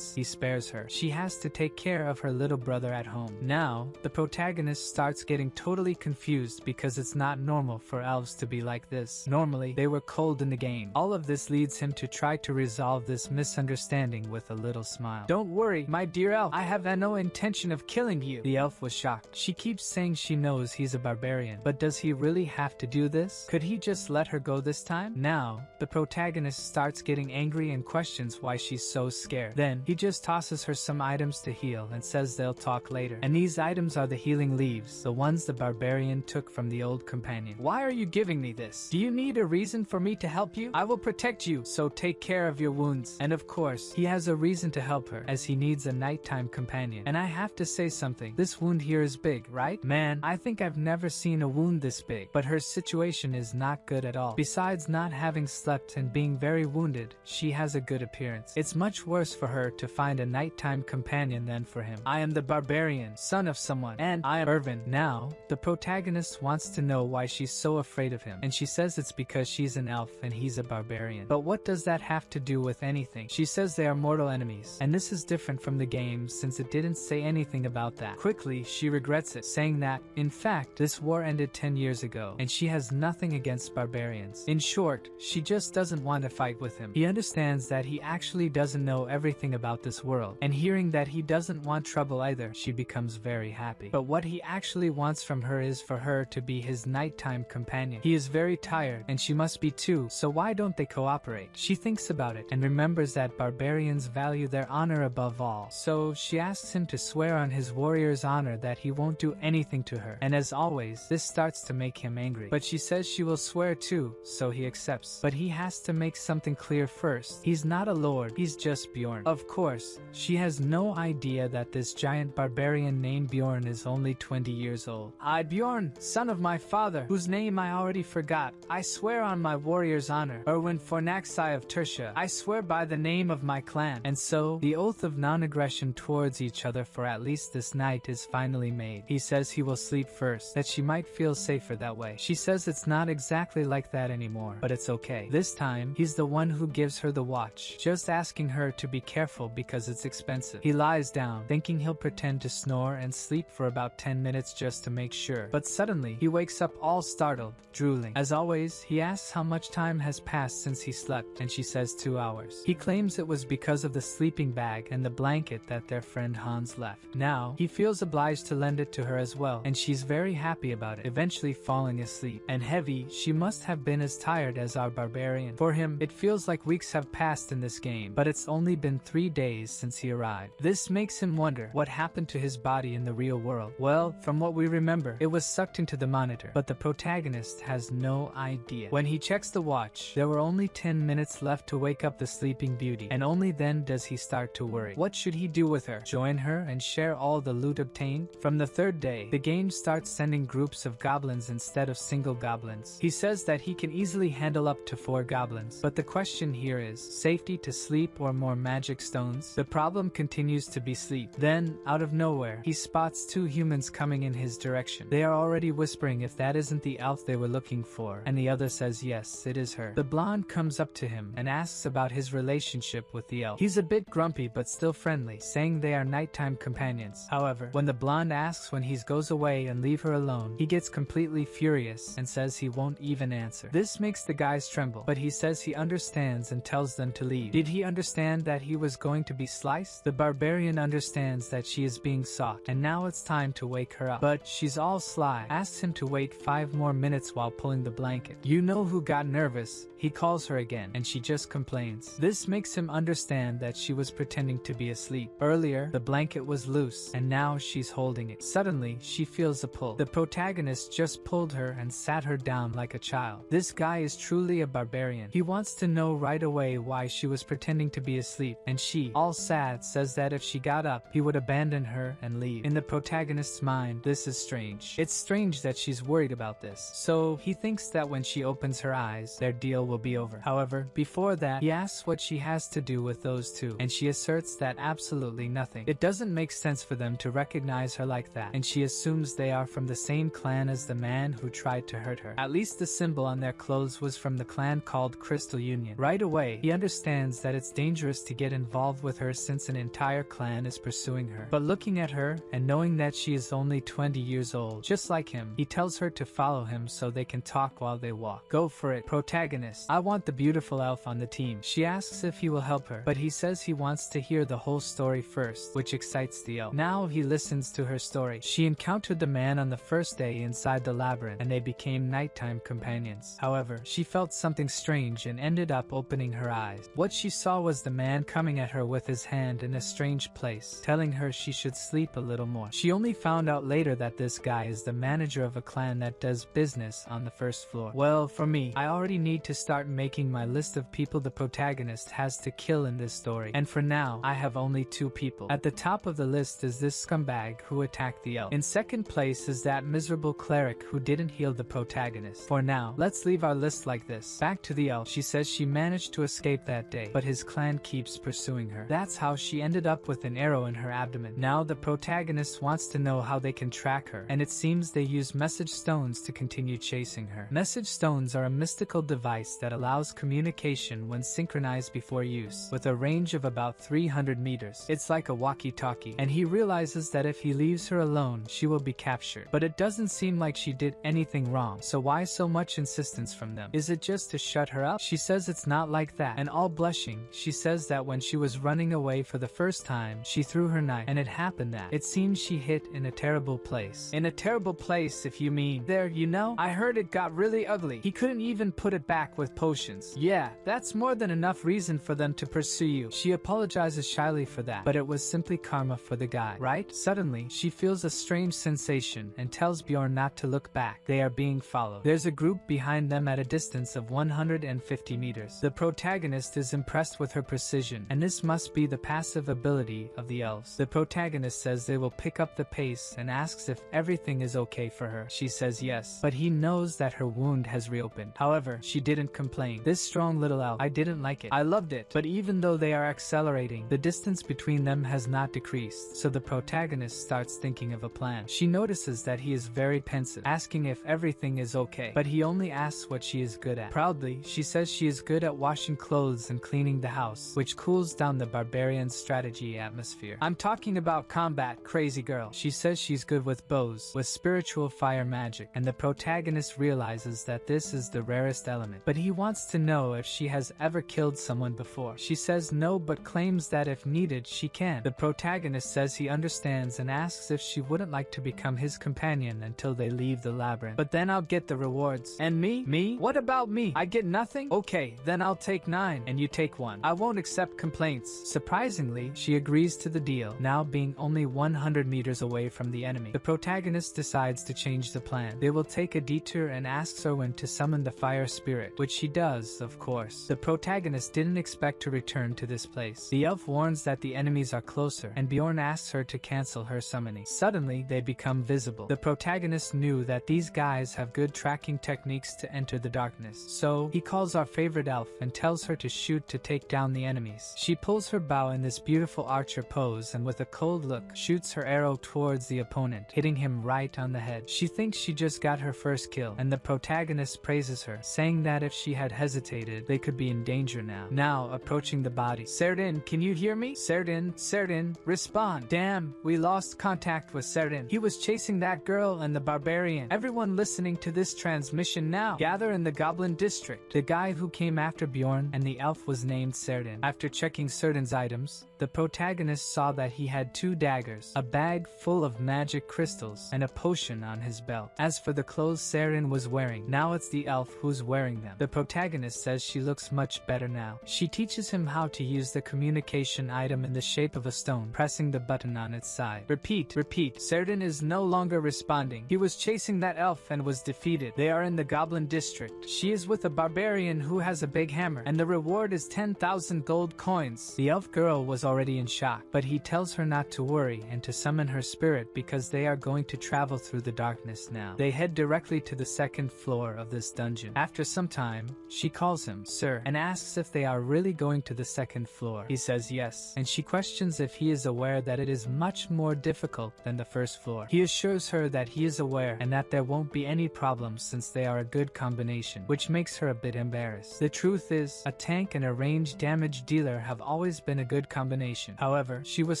he spares her. She has to take care of her little brother at home. Now, the protagonist starts getting totally confused because it's not normal for elves to be like this. Normally, they were cold in the game. All of this leads him to try to resolve this misunderstanding with a little smile. Don't worry, my dear elf, I have no intention of killing you. The elf was shocked. She keeps saying she knows he's a barbarian, but does he really have to do this? Could he just let her go this time? Now, the protagonist starts getting angry and questions why she's so scared. Then, he just tosses her some items to heal and says they'll talk later. And these items are the healing leaves, the ones the barbarian took from the old companion. Why are you giving me this? Do you need a reason for me to help you? I will protect you, so take care of your wounds. And of course, he has a reason to help her, as he needs a nighttime companion. And I have to say something, this wound here is big, right? Man, I think I've never seen a wound this big. But her situation is not good at all. Besides not having slept and being very wounded, she has a good appearance. It's much worse for her to find a nighttime companion than for him. I am the barbarian, son of someone, and I am Irvin. Now, the protagonist wants to know why she's so afraid of him, and she says it's because she's an elf and he's a barbarian. But what does that have to do with anything? She says they are mortal enemies, and this is different from the game since it didn't say anything about that. Quickly, she regrets it, saying that, in fact, this war ended 10 years ago, and she has nothing against barbarians. In short, she just doesn't want to fight with him. He understands that he actually doesn't know everything about this world, and hearing that he doesn't want trouble either, she becomes very happy. But what he actually wants from her is for her to be his nighttime companion. He is very tired, and she must be too, so why don't they cooperate? She thinks about it, and remembers that barbarians value their honor above all. So she asks him to swear on his warrior's honor that he won't do anything to her, and as always, this starts to make him angry. But she says she will swear too, so he accepts. But he has to make something clear first. He's not a lord, he's just Bjorn. Of course, she has no idea that this giant barbarian named Bjorn is only 20 years old. I, Bjorn, son of my father, whose name I already forgot, I swear on my warrior's honor, Erwin Fornaxai of Tertia, I swear by the name of my clan. And so, the oath of non-aggression towards each other for at least this night is finally made. He says he will sleep first, that she might feel safer that way. She says it's not exactly like that anymore, but it's okay. This time, he's the one who gives her the watch, just asking her to be careful because it's expensive. He lies down, thinking he'll pretend to snore and sleep for about 10 minutes just to make sure. But suddenly, he wakes up all startled, drooling. As always, he asks how much time has passed since he slept, and she says 2 hours. He claims it was because of the sleeping bag and the blanket that their friend Hans left. Now, he feels obliged to lend it to her as well, and she's very happy about it, eventually falling asleep. And heavy, she must have been as tired as our barbarian. For him, it feels like weeks have passed in this game, but it's only been 3 days since he arrived. This makes him wonder what happened to his body in the real world. Well, from what we remember, it was sucked into the monitor, but the protagonist has no idea. When he checks the watch, there were only 10 minutes left to wake up the sleeping beauty, and only then does he start to worry. What should he do with her? Join her and share all the loot obtained? From the third day, the game starts sending groups of goblins instead of single goblins. He says that he can easily handle up to 4 goblins, but the question here is, safety to sleep or more magic stones? The problem continues to be sleep. Then, out of nowhere, he spots 2 humans coming in his direction. They are already whispering if that isn't the elf they were looking for, and the other says yes, it is her. The blonde comes up to him and asks about his relationship with the elf. He's a bit grumpy but still friendly, saying they are nighttime companions. However, when the blonde asks when he goes away and leave her alone, he gets completely furious and says he won't even answer. This makes the guys tremble, but he says he understands and tells them to leave. Did he understand that he was going to be sliced? The barbarian understands that she is being sought, and now it's time to wake her up. But she's all sly, asks him to wait 5 more minutes while pulling the blanket. You know who got nervous? He calls her again, and she just complains. This makes him understand that she was pretending to be asleep. Earlier, the blanket was loose, and now she's holding it. Suddenly, she feels a pull. The protagonist just pulled her and sat her down like a child. This guy is truly a barbarian. He wants to know right away why she was pretending to be asleep, and she, all sad, says that if she got up, he would abandon her and leave. In the protagonist's mind, this is strange. It's strange that she's worried about this. So, he thinks that when she opens her eyes, their deal will be over. However, before that, he asks what she has to do with those two, and she asserts that absolutely nothing. It doesn't make sense for them to recognize her like that, and she assumes they are from the same clan as the man who tried to hurt her. At least the symbol on their clothes was from the clan called Crystal Union. Right away, he understands that it's dangerous to get involved with her since an entire clan is pursuing her. But looking at her, and knowing that she is only 20 years old, just like him, he tells her to follow him so they can talk while they walk. Go for it, protagonist. I want the beautiful elf on the team. She asks if he will help her, but he says he wants to hear the whole story first, which excites the elf. Now he listens to her story. She encountered the man on the first day inside the labyrinth, and they became nighttime companions. However, she felt something strange and ended up opening her eyes. What she saw was the man coming at her with his hand in a strange place, telling her she should sleep a little more. She only found out later that this guy is the manager of a clan that does business on the first floor. Well, for me, I already need to start making my list of people the protagonist has to kill in this story, and for now, I have only 2 people. At the top of the list is this scumbag who attacked the elf. In second place is that miserable cleric who didn't heal the protagonist. For now, let's leave our list like this. Back to the elf. She says she managed to escape that day, but his clan keeps pursuing her. That's how she ended up with an arrow in her abdomen. Now the protagonist wants to know how they can track her, and it seems they use message stones to continue chasing her. Message stones are a mystical device that allows communication when synchronized before use, with a range of about 300 meters. It's like a walkie-talkie, and he realizes that if he leaves her alone, she will be captured. But it doesn't seem like she did anything wrong, so why so much insistence from them? Is it just to shut her up? She says it's not like that, and all blushing, she says that when she was running away for the first time, she threw her knife, and it happened that it seems she hit in a terrible place. In a terrible place, if you mean. There, you know, I heard it got really ugly. He couldn't even put it back with potions. Yeah, that's more than enough reason for them to pursue you. She apologizes shyly for that, but it was simply karma for the guy, right? Suddenly, she feels a strange sensation and tells Bjorn not to look back. They are being followed. There's a group behind them at a distance of 150 meters. The protagonist is impressed with her precision, and this must be the passive ability of the elves. The protagonist says they will pick up the pace and asks if everything is okay for her. She says yes, but he knows that her wound has reopened. However, she didn't complain. This strong little elf, I didn't like it. I loved it. But even though they are accelerating, the distance between them has not decreased, so the protagonist starts thinking of a plan. She notices that he is very pensive, asking if everything is okay, but he only asks what she is good at. Proudly, she says she is good at washing clothes and cleaning the house, which cools down the barbarian strategy atmosphere. I'm talking about combat, crazy girl. She says she's good with bows, with spiritual fire magic, and the protagonist realizes that this is the rarest element. But he wants to know if she has ever killed someone before. She says no, but claims that if needed, she can. The protagonist says he understands and asks if she wouldn't like to become his companion until they leave the labyrinth. But then I'll get the rewards. And me? Me? What about me? I get nothing? Okay, then I'll take 9 and you take 1. I won't accept complaints. Surprisingly, she agrees to the deal, now being only 100 meters away from the enemy. The protagonist decides to change the plan. They will take a detour and asks Erwin to summon the fire spirit, which she does, of course. The protagonist didn't expect to return to this place. The elf warns that the enemies are closer, and Bjorn asks her to cancel her summoning. Suddenly, they become visible. The protagonist knew that these guys have good tracking techniques to enter the darkness, so he calls our favorite elf and tells her to shoot to take down the enemies. She pulls her bow in this beautiful archer pose and with a cold look, shoots her arrow towards the opponent, hitting him right on the head. She thinks she just got her first kill, and the protagonist praises her, saying that if she had hesitated hesitated, they could be in danger now. Now, approaching the body. Serdin, can you hear me? Serdin, respond. Damn, we lost contact with Serdin. He was chasing that girl and the barbarian. Everyone listening to this transmission now, gather in the Goblin District. The guy who came after Bjorn and the elf was named Serdin. After checking Serdin's items, the protagonist saw that he had 2 daggers, a bag full of magic crystals, and a potion on his belt. As for the clothes Serdin was wearing, now it's the elf who's wearing them. The protagonist says she looks much better now. She teaches him how to use the communication item in the shape of a stone, pressing the button on its side. Repeat. Serdin is no longer responding. He was chasing that elf and was defeated. They are in the Goblin District. She is with a barbarian who has a big hammer, and the reward is 10,000 gold coins. The elf girl was already in shock, but he tells her not to worry and to summon her spirit because they are going to travel through the darkness now. They head directly to the 2nd floor of this dungeon. After some time, she calls him sir and asks if they are really going to the 2nd floor. He says yes, and she questions if he is aware that it is much more difficult than the 1st floor. He assures her that he is aware and that there won't be any problems since they are a good combination, which makes her a bit embarrassed. The truth is, a tank and a range damage dealer have always been a good combination. However, she was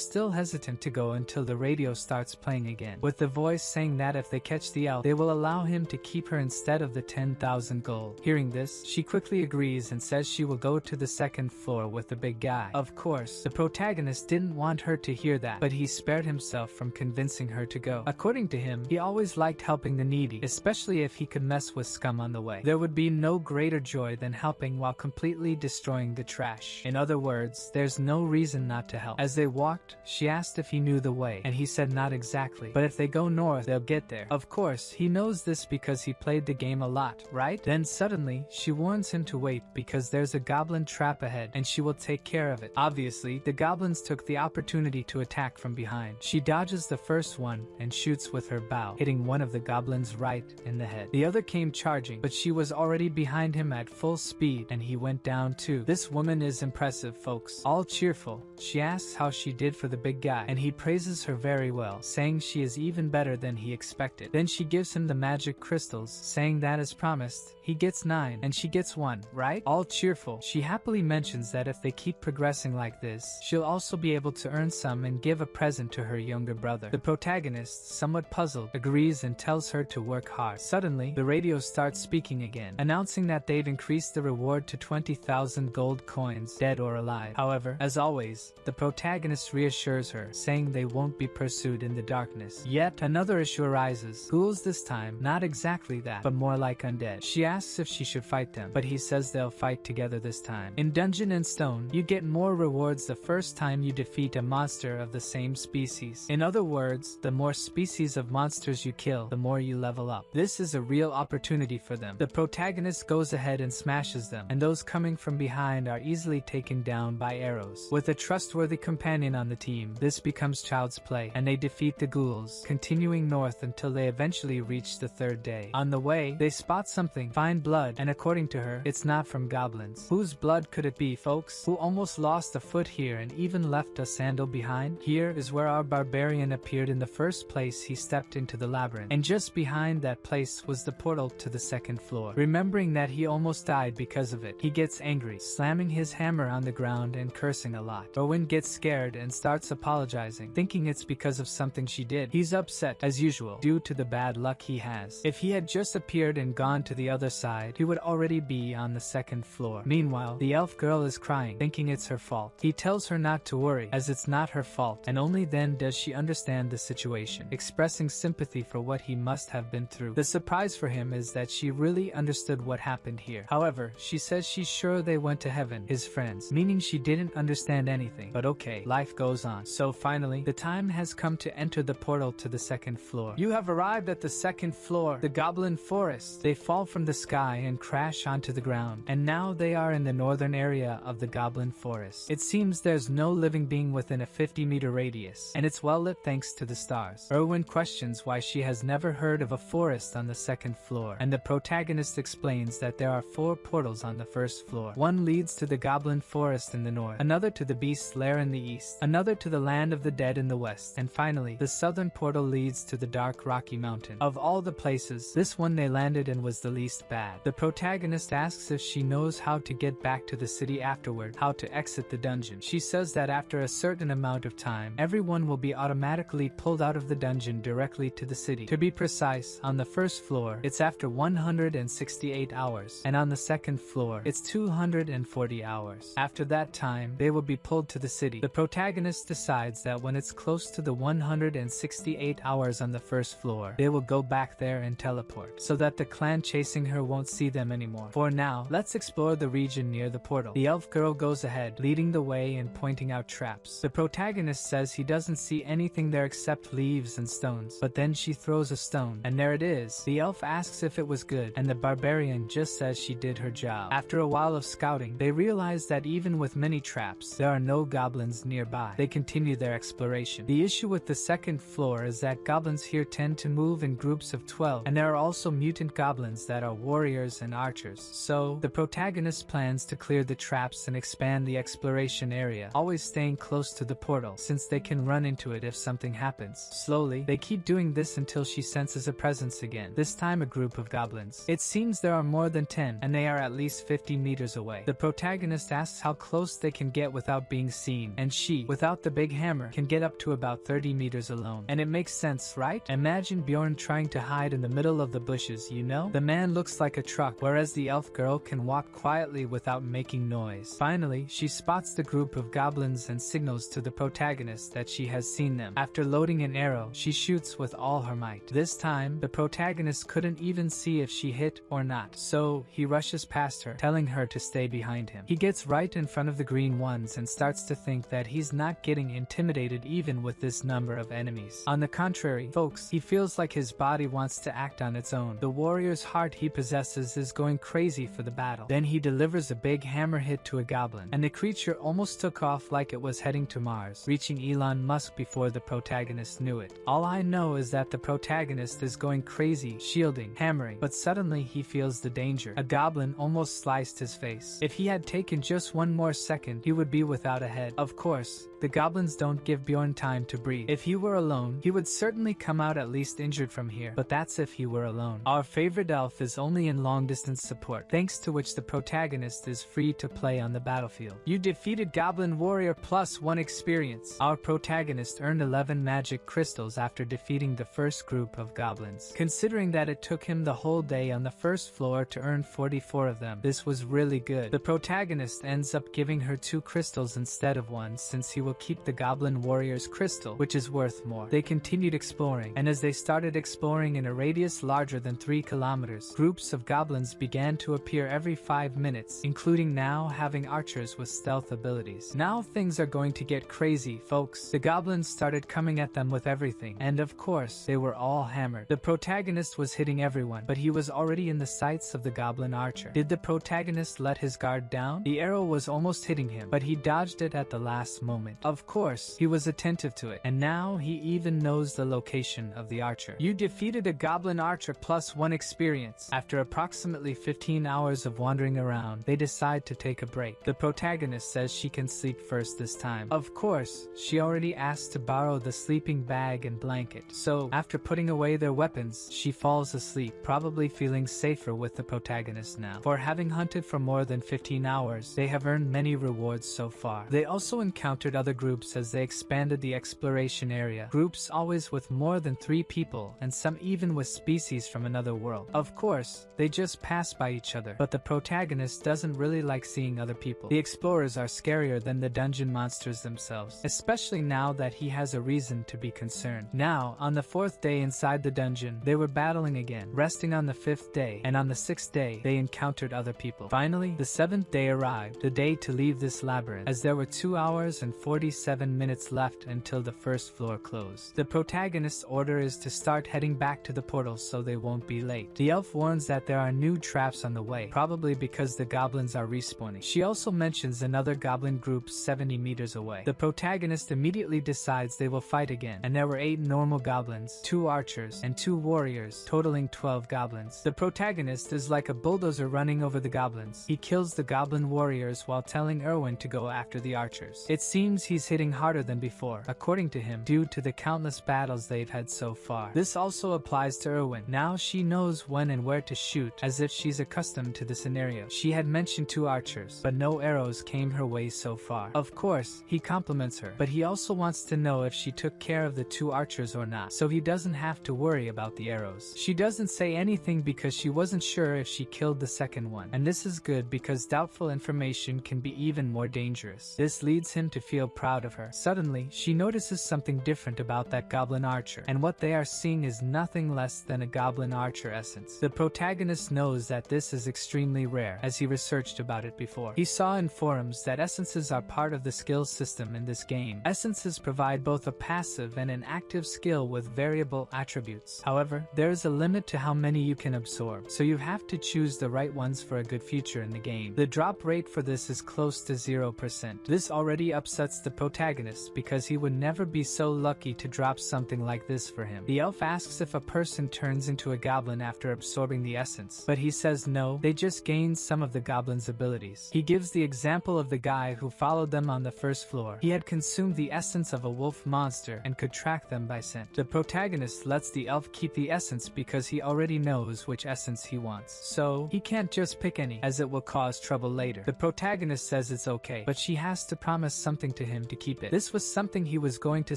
still hesitant to go until the radio starts playing again, with the voice saying that if they catch the elf, they will allow him to keep her instead of the 10,000 gold. Hearing this, she quickly agrees and says she will go to the 2nd floor with the big guy. Of course, the protagonist didn't want her to hear that, but he spared himself from convincing her to go. According to him, he always liked helping the needy, especially if he could mess with scum on the way. There would be no greater joy than helping while completely destroying the trash. In other words, there's no reason not to help. As they walked, she asked if he knew the way, and he said not exactly, but if they go north, they'll get there. Of course, he knows this because he played the game a lot, right? Then suddenly, she warns him to wait because there's a goblin trap ahead and she will take care of it. Obviously, the goblins took the opportunity to attack from behind. She dodges the first one and shoots with her bow, hitting one of the goblins right in the head. The other came charging, but she was already behind him at full speed and he went down too. This woman is impressive, folks. All cheerful, she asks how she did for the big guy, and he praises her very well, saying she is even better than he expected. Then she gives him the magic crystals, saying that as promised, he gets 9 and she gets 1, right? All cheerful, she happily mentions that if they keep progressing like this, she'll also be able to earn some and give a present to her younger brother. The protagonist, somewhat puzzled, agrees and tells her to work hard. Suddenly, the radio starts speaking again, announcing that they've increased the reward to 20,000 gold coins, dead or alive. However, as always, the protagonist reassures her, saying they won't be pursued in the darkness. Yet another issue arises. Ghouls this time, not exactly that, but more like undead. She asks if she should fight them, but he says they'll fight together this time. In Dungeon and Stone, you get more rewards the first time you defeat a monster of the same species. In other words, the more species of monsters you kill, the more you level up. This is a real opportunity for them. The protagonist goes ahead and smashes them, and those coming from behind are easily taken down by arrows. With a trustworthy companion on the team, this becomes child's play, and they defeat the ghouls, continuing north until they eventually reach the 3rd day. On the way, they spot something, find blood, and according to her, it's not from goblins. Whose blood could it be, folks? Who almost lost a foot here and even left a sandal behind? Here is where our barbarian appeared in the first place he stepped into the labyrinth, and just behind that place was the portal to the 2nd floor. Remembering that he almost died because of it, he gets angry, slamming his hammer on the ground and cursing a lot. Owen gets scared and starts apologizing, thinking it's because of something she did. He's upset, as usual, due to the bad luck he has. If he had just appeared and gone to the other side, he would already be on the 2nd floor. Meanwhile, the elf girl is crying, thinking it's her fault. He tells her not to worry, as it's not her fault, and only then does she understand the situation, expressing sympathy for what he must have been through. The surprise for him is that she really understood what happened here. However, she says she's sure they went to heaven, his friends, meaning she didn't understand anything. But okay, life goes on. So finally, the time has come to enter the portal to the 2nd floor. You have arrived at the 2nd floor, the Goblin Forest. They fall from the sky and crash onto the ground, and now they are in the northern area of the Goblin Forest. It seems there's no living being within a 50-meter radius, and it's well lit thanks to the stars. Erwin questions why she has never heard of a forest on the 2nd floor, and the protagonist explains that there are 4 portals on the 1st floor. One leads to the Goblin Forest in the north, another to the Beast's Lair in the east, another to the Land of the Dead in the west, and finally, the southern portal leads to the dark Rocky Mountain. Of all the places, this one they landed in was the least bad. The protagonist protagonist asks if she knows how to get back to the city afterward, how to exit the dungeon. She says that after a certain amount of time, everyone will be automatically pulled out of the dungeon directly to the city. To be precise, on the first floor, it's after 168 hours, and on the second floor, it's 240 hours. After that time, they will be pulled to the city. The protagonist decides that when it's close to the 168 hours on the first floor, they will go back there and teleport, so that the clan chasing her won't see them anymore. For now, let's explore the region near the portal. The elf girl goes ahead, leading the way and pointing out traps. The protagonist says he doesn't see anything there except leaves and stones, but then she throws a stone, and there it is. The elf asks if it was good, and the barbarian just says she did her job. After a while of scouting, they realize that even with many traps, there are no goblins nearby. They continue their exploration. The issue with the second floor is that goblins here tend to move in groups of 12, and there are also mutant goblins that are warriors and archers. So, the protagonist plans to clear the traps and expand the exploration area, always staying close to the portal, since they can run into it if something happens. Slowly, they keep doing this until she senses a presence again, this time a group of goblins. It seems there are more than 10, and they are at least 50 meters away. The protagonist asks how close they can get without being seen, and she, without the big hammer, can get up to about 30 meters alone. And it makes sense, right? Imagine Bjorn trying to hide in the middle of the bushes, you know? The man looks like a truck, whereas the elf girl can walk quietly without making noise. Finally, she spots the group of goblins and signals to the protagonist that she has seen them. After loading an arrow, she shoots with all her might. This time, the protagonist couldn't even see if she hit or not, so he rushes past her, telling her to stay behind him. He gets right in front of the green ones and starts to think that he's not getting intimidated even with this number of enemies. On the contrary, folks, he feels like his body wants to act on its own. The warrior's heart he possesses is going crazy for the battle. Then he delivers a big hammer hit to a goblin, and the creature almost took off like it was heading to Mars, reaching Elon Musk before the protagonist knew it. All I know is that the protagonist is going crazy, shielding, hammering, but suddenly he feels the danger. A goblin almost sliced his face. If he had taken just one more second, he would be without a head. Of course, the goblins don't give Bjorn time to breathe. If he were alone, he would certainly come out at least injured from here, but that's if he were alone. Our favorite elf is only in long-distance support, thanks to which the protagonist is free to play on the battlefield. You defeated Goblin Warrior +1 experience. Our protagonist earned 11 magic crystals after defeating the first group of goblins. Considering that it took him the whole day on the first floor to earn 44 of them, this was really good. The protagonist ends up giving her 2 crystals instead of 1, since he will keep the Goblin Warrior's crystal, which is worth more. They continued exploring, and as they started exploring in a radius larger than 3 kilometers, groups of goblins began to appear every 5 minutes, including now having archers with stealth abilities. Now things are going to get crazy, folks. The goblins started coming at them with everything, and of course, they were all hammered. The protagonist was hitting everyone, but he was already in the sights of the goblin archer. Did the protagonist let his guard down? The arrow was almost hitting him, but he dodged it at the last moment. Of course, he was attentive to it, and now he even knows the location of the archer. You defeated a goblin archer +1 experience. After approximately 15 hours of wandering around, they decide to take a break. The protagonist says she can sleep first this time. Of course, she already asked to borrow the sleeping bag and blanket, so after putting away their weapons, she falls asleep, probably feeling safer with the protagonist now. For having hunted for more than 15 hours, they have earned many rewards so far. They also encountered other groups as they expanded the exploration area, groups always with more than 3 people, and some even with species from another world. Of course, they just pass by each other, but the protagonist doesn't really like seeing other people. The explorers are scarier than the dungeon monsters themselves, especially now that he has a reason to be concerned. Now, on the 4th day inside the dungeon, they were battling again, resting on the 5th day, and on the 6th day, they encountered other people. Finally, the 7th day arrived, the day to leave this labyrinth, as there were 2 hours and 47 minutes left until the first floor closed. The protagonist's order is to start heading back to the portal so they won't be late. The elf warns that there are new traps on the way, probably because the goblins are respawning. She also mentions another goblin group 70 meters away. The protagonist immediately decides they will fight again, and there were 8 normal goblins, 2 archers, and 2 warriors, totaling 12 goblins. The protagonist is like a bulldozer running over the goblins. He kills the goblin warriors while telling Erwin to go after the archers. It seems he's hitting harder than before, according to him, due to the countless battles they've had so far. This also applies to Erwin. Now she knows when and where to shoot, as if she's accustomed to the scenario. She had mentioned 2 archers, but no arrows came her way so far. Of course, he compliments her, but he also wants to know if she took care of the 2 archers or not, so he doesn't have to worry about the arrows. She doesn't say anything because she wasn't sure if she killed the second one, and this is good because doubtful information can be even more dangerous. This leads him to feel proud of her. Suddenly, she notices something different about that goblin archer, and what they are seeing is nothing less than a goblin archer essence. The protagonist knows that this is extremely rare, as he researched about it before. He saw in forums that essences are part of the skill system in this game. Essences provide both a passive and an active skill with variable attributes. However, there is a limit to how many you can absorb, so you have to choose the right ones for a good future in the game. The drop rate for this is close to 0%. This already upsets the protagonist because he would never be so lucky to drop something like this for him. The elf asks if a person turns into a goblin after absorbing the essence, but he says no, they just gain some of the goblin's abilities. He gives the example of the guy who followed them on the first floor. He had consumed the essence of a wolf monster and could track them by scent. The protagonist lets the elf keep the essence because he already knows which essence he wants, so he can't just pick any, as it will cause trouble later. The protagonist says it's okay, but she has to promise something to him to keep it. This was something he was going to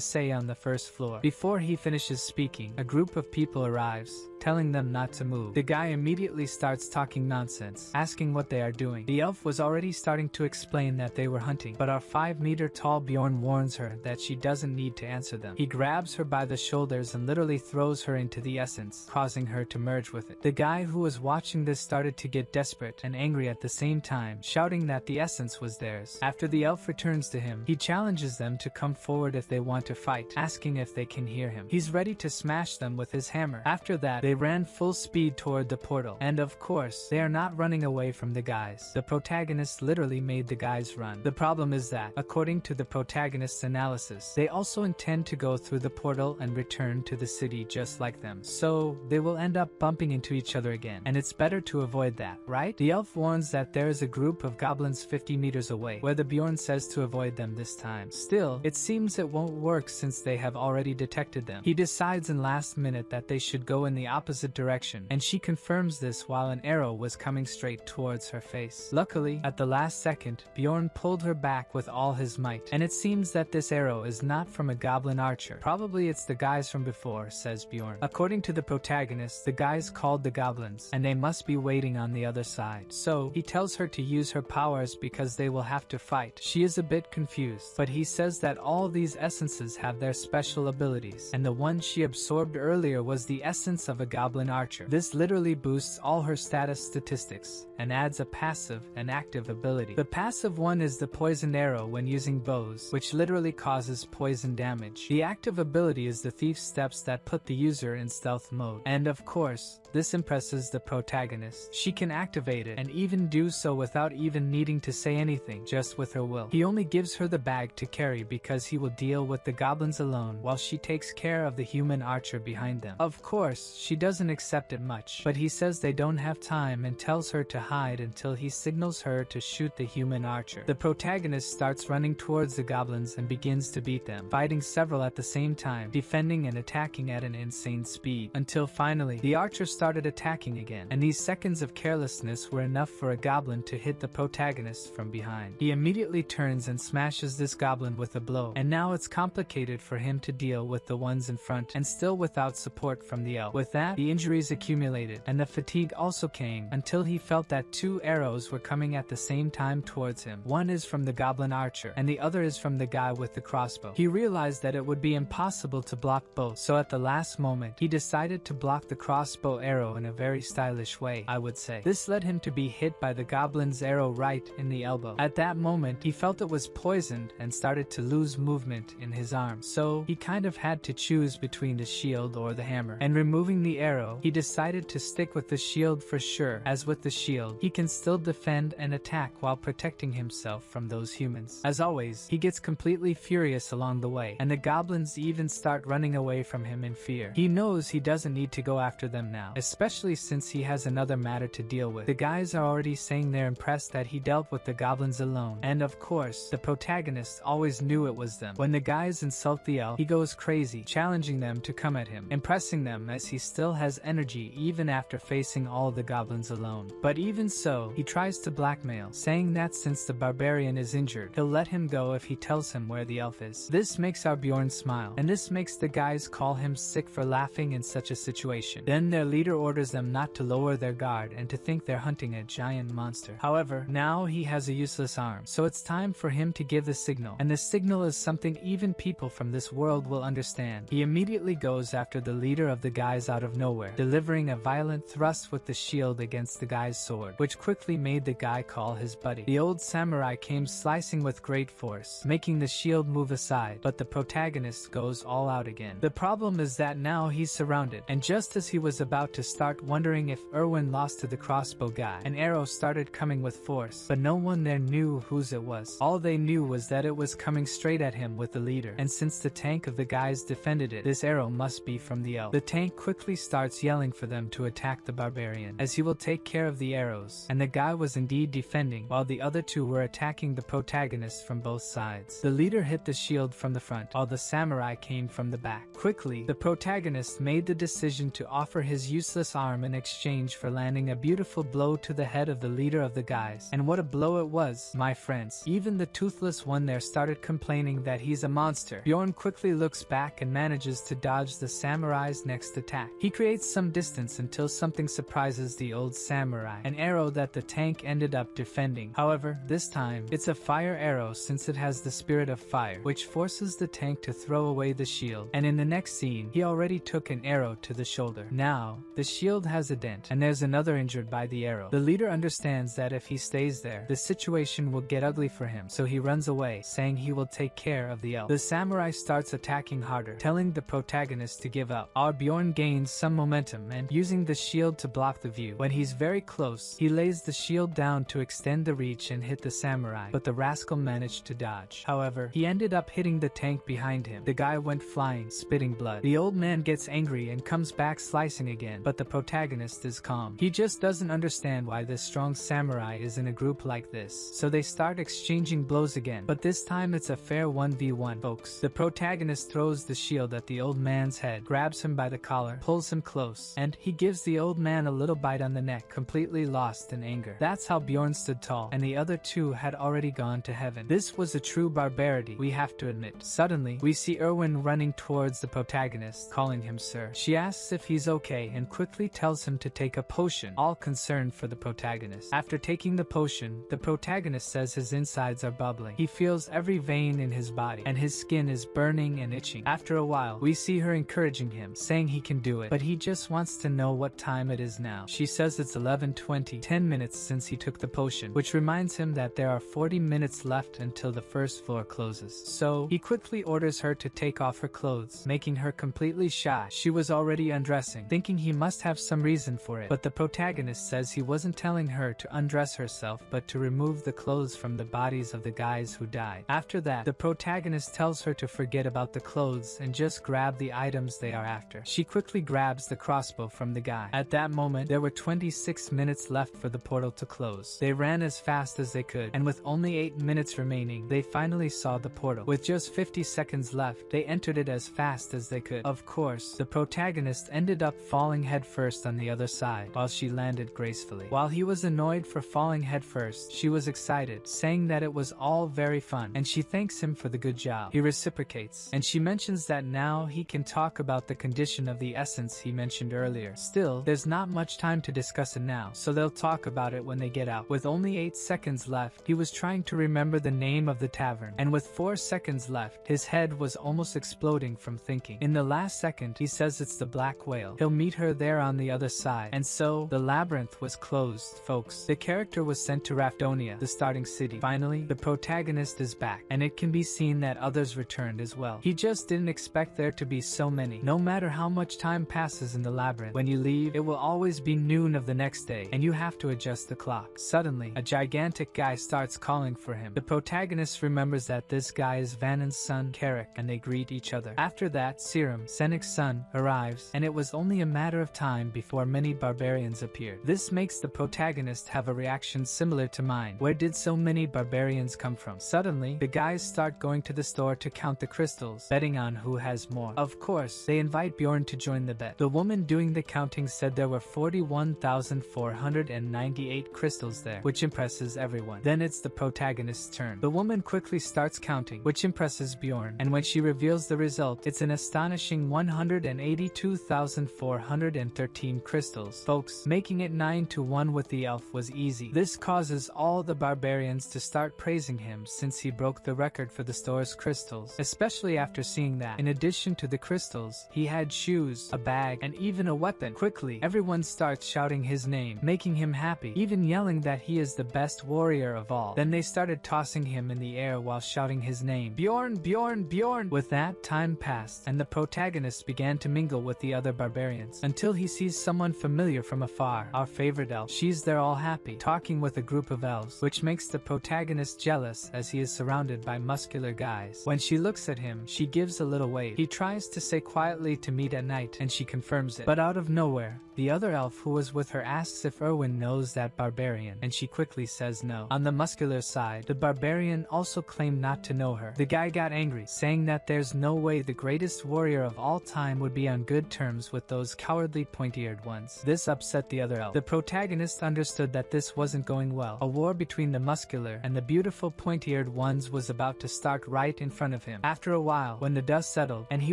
say on the first floor. Before he finishes speaking, a group of people arrives, telling them not to move. The guy immediately starts talking nonsense, asking what they are doing. The elf was already starting to explain that they were hunting, but our 5-meter-tall Bjorn warns her that she doesn't need to answer them. He grabs her by the shoulders and literally throws her into the essence, causing her to merge with it. The guy who was watching this started to get desperate and angry at the same time, shouting that the essence was theirs. After the elf returns to him, he challenges them to come forward if they want to fight, asking if they can hear him. He's ready to smash them with his hammer. After that, they ran full speed toward the portal, and of course, they are not running away from the guys. The protagonist literally made the guys run. The problem is that, according to the protagonist's analysis, they also intend to go through the portal and return to the city just like them. So, they will end up bumping into each other again, and it's better to avoid that, right? The elf warns that there is a group of goblins 50 meters away, where the Bjorn says to avoid them this time. Still, it seems it won't work since they have already detected them. He decides in last minute that they should go in the opposite direction, and she confirms this while an arrow was coming straight towards her face. Luckily, at the last second, Bjorn pulled her back with all his might, and it seems that this arrow is not from a goblin archer. Probably it's the guys from before, says Bjorn. According to the protagonist, the guys called the goblins, and they must be waiting on the other side. So, he tells her to use her powers because they will have to fight. She is a bit confused, but he says that all these essences have their special abilities, and the one she absorbed earlier was the essence of a goblin archer. This literally boosts all her status statistics, and adds a passive and active ability. The passive one is the poisoned arrow when using bows, which literally causes poison damage. The active ability is the thief steps that put the user in stealth mode. And of course, this impresses the protagonist. She can activate it, and even do so without even needing to say anything, just with her will. He only gives her the bag to carry because he will deal with the goblins alone while she takes care of the human archer behind them. Of course, she doesn't accept it much, but he says they don't have time and tells her to hide until he signals her to shoot the human archer. The protagonist starts running towards the goblins and begins to beat them, fighting several at the same time, defending and attacking at an insane speed, until finally, the archer started attacking again, and these seconds of carelessness were enough for a goblin to hit the protagonist from behind. He immediately turns and smashes this goblin with a blow, and now it's complicated for him to deal with the ones in front, and still without support from the elf. With that, the injuries accumulated, and the fatigue also came, until he felt that 2 arrows were coming at the same time towards him. One is from the goblin archer, and the other is from the guy with the crossbow. He realized that it would be impossible to block both, so at the last moment, he decided to block the crossbow arrow in a very stylish way, I would say. This led him to be hit by the goblin's arrow right in the elbow. At that moment, he felt it was poisoned and started to lose movement in his arm, so he kind of had to choose between the shield or the hammer. And removing the arrow, he decided to stick with the shield for sure, as with the shield, he can still defend and attack while protecting himself from those humans. As always, he gets completely furious along the way, and the goblins even start running away from him in fear. He knows he doesn't need to go after them now, especially since he has another matter to deal with. The guys are already saying they're impressed that he dealt with the goblins alone, and of course, the protagonist protagonist always knew it was them. When the guys insult the elf, he goes crazy, challenging them to come at him, impressing them as he still has energy even after facing all the goblins alone. But even so, he tries to blackmail, saying that since the barbarian is injured, he'll let him go if he tells him where the elf is. This makes our Bjorn smile, and this makes the guys call him sick for laughing in such a situation. Then their leader orders them not to lower their guard and to think they're hunting a giant monster. However, now he has a useless arm, so it's time for him to give the signal, and the signal is something even people from this world will understand. He immediately goes after the leader of the guys out of nowhere, delivering a violent thrust with the shield against the guy's sword, which quickly made the guy call his buddy. The old samurai came slicing with great force, making the shield move aside, but the protagonist goes all out again. The problem is that now he's surrounded, and just as he was about to start wondering if Erwin lost to the crossbow guy, an arrow started coming with force, but no one there knew whose it was. All they knew was that it was coming straight at him with the leader, and since the tank of the guys defended it, this arrow must be from the elf. The tank quickly starts yelling for them to attack the barbarian, as he will take care of the arrows, and the guy was indeed defending, while the other two were attacking the protagonist from both sides. The leader hit the shield from the front, while the samurai came from the back. Quickly, the protagonist made the decision to offer his useless arm in exchange for landing a beautiful blow to the head of the leader of the guys. And what a blow it was, my friends. Even the toothless one there started complaining that he's a monster. Bjorn quickly looks back and manages to dodge the samurai's next attack. He creates some distance until something surprises the old samurai, an arrow that the tank ended up defending. However, this time, it's a fire arrow since it has the spirit of fire, which forces the tank to throw away the shield, and in the next scene, he already took an arrow to the shoulder. Now, the shield has a dent, and there's another injured by the arrow. The leader understands that if he stays there, the situation will get ugly for him, so he runs away, saying he will take care of the elf. The samurai starts attacking harder, telling the protagonist to give up. Our Bjorn gains some momentum and, using the shield to block the view, when he's very close, he lays the shield down to extend the reach and hit the samurai, but the rascal managed to dodge. However, he ended up hitting the tank behind him. The guy went flying, spitting blood. The old man gets angry and comes back slicing again, but the protagonist is calm. He just doesn't understand why this strong samurai is in a group like this, so they start exchanging blows again, but this time it's a fair 1v1, folks. The protagonist throws the shield at the old man's head, grabs him by the collar, pulls him close, and he gives the old man a little bite on the neck, completely lost in anger. That's how Bjorn stood tall, and the other two had already gone to heaven. This was a true barbarity, we have to admit. Suddenly, we see Erwin running towards the protagonist, calling him sir. She asks if he's okay and quickly tells him to take a potion, all concerned for the protagonist. After taking the potion, the protagonist says his insides are bubbling. He feels every vein in his body, and his skin is burning and itching. After a while, we see her encouraging him, saying he can do it, but he just wants to know what time it is now. She says it's 11:20, 10 minutes since he took the potion, which reminds him that there are 40 minutes left until the first floor closes. So, he quickly orders her to take off her clothes, making her completely shy. She was already undressing, thinking he must have some reason for it, but the protagonist says he wasn't telling her to undress herself, but to remove the clothes from the bodies of the guys who died. After that, the protagonist tells her to forget about the clothes and just grab the items they are after. She quickly grabs the crossbow from the guy. At that moment, there were 26 minutes left for the portal to close. They ran as fast as they could, and with only 8 minutes remaining, they finally saw the portal. With just 50 seconds left, they entered it as fast as they could. Of course, the protagonist ended up falling headfirst on the other side, while she landed gracefully. While he was annoyed for falling headfirst, she was excited, saying that it was all very fun, and she thanks him for the good job. He reciprocates, and she mentions that now he can talk about the condition of the essence he mentioned earlier. Still, there's not much time to discuss it now, so they'll talk about it when they get out. With only 8 seconds left, he was trying to remember the name of the tavern, and with 4 seconds left, his head was almost exploding from thinking. In the last second, he says it's the Black Whale. He'll meet her there on the other side, and so, the labyrinth was closed, folks. The character was sent to Rafdonia, the starting city. Finally, the protagonist is back, and it can be seen that others returned as well. He just didn't expect there to be so many. No matter how much time passes in the labyrinth, when you leave, it will always be noon of the next day, and you have to adjust the clock. Suddenly, a gigantic guy starts calling for him. The protagonist remembers that this guy is Vanon's son, Carrick, and they greet each other. After that, Serum, Senec's son, arrives, and it was only a matter of time before many barbarians appeared. This makes the protagonist have a reaction similar to mine. Where did so many barbarians come from? Suddenly, suddenly, the guys start going to the store to count the crystals, betting on who has more. Of course, they invite Bjorn to join the bet. The woman doing the counting said there were 41,498 crystals there, which impresses everyone. Then it's the protagonist's turn. The woman quickly starts counting, which impresses Bjorn, and when she reveals the result, it's an astonishing 182,413 crystals. Folks, making it 9-1 with the elf was easy. This causes all the barbarians to start praising him since he broke the record for the store's crystals, especially after seeing that, in addition to the crystals, he had shoes, a bag, and even a weapon. Quickly, everyone starts shouting his name, making him happy, even yelling that he is the best warrior of all. Then they started tossing him in the air while shouting his name, Bjorn, Bjorn, Bjorn! With that, time passed, and the protagonist began to mingle with the other barbarians, until he sees someone familiar from afar, our favorite elf. She's there all happy, talking with a group of elves, which makes the protagonist jealous as he is surrounded by muscular guys. When she looks at him, she gives a little wave. He tries to say quietly to meet at night, and she confirms it. But out of nowhere, the other elf who was with her asks if Erwin knows that barbarian, and she quickly says no. On the muscular side, the barbarian also claimed not to know her. The guy got angry, saying that there's no way the greatest warrior of all time would be on good terms with those cowardly pointy-eared ones. This upset the other elf. The protagonist understood that this wasn't going well. A war between the muscular and the beautiful pointy-eared ones was about to start right in front of him. After a while, when the dust settled and he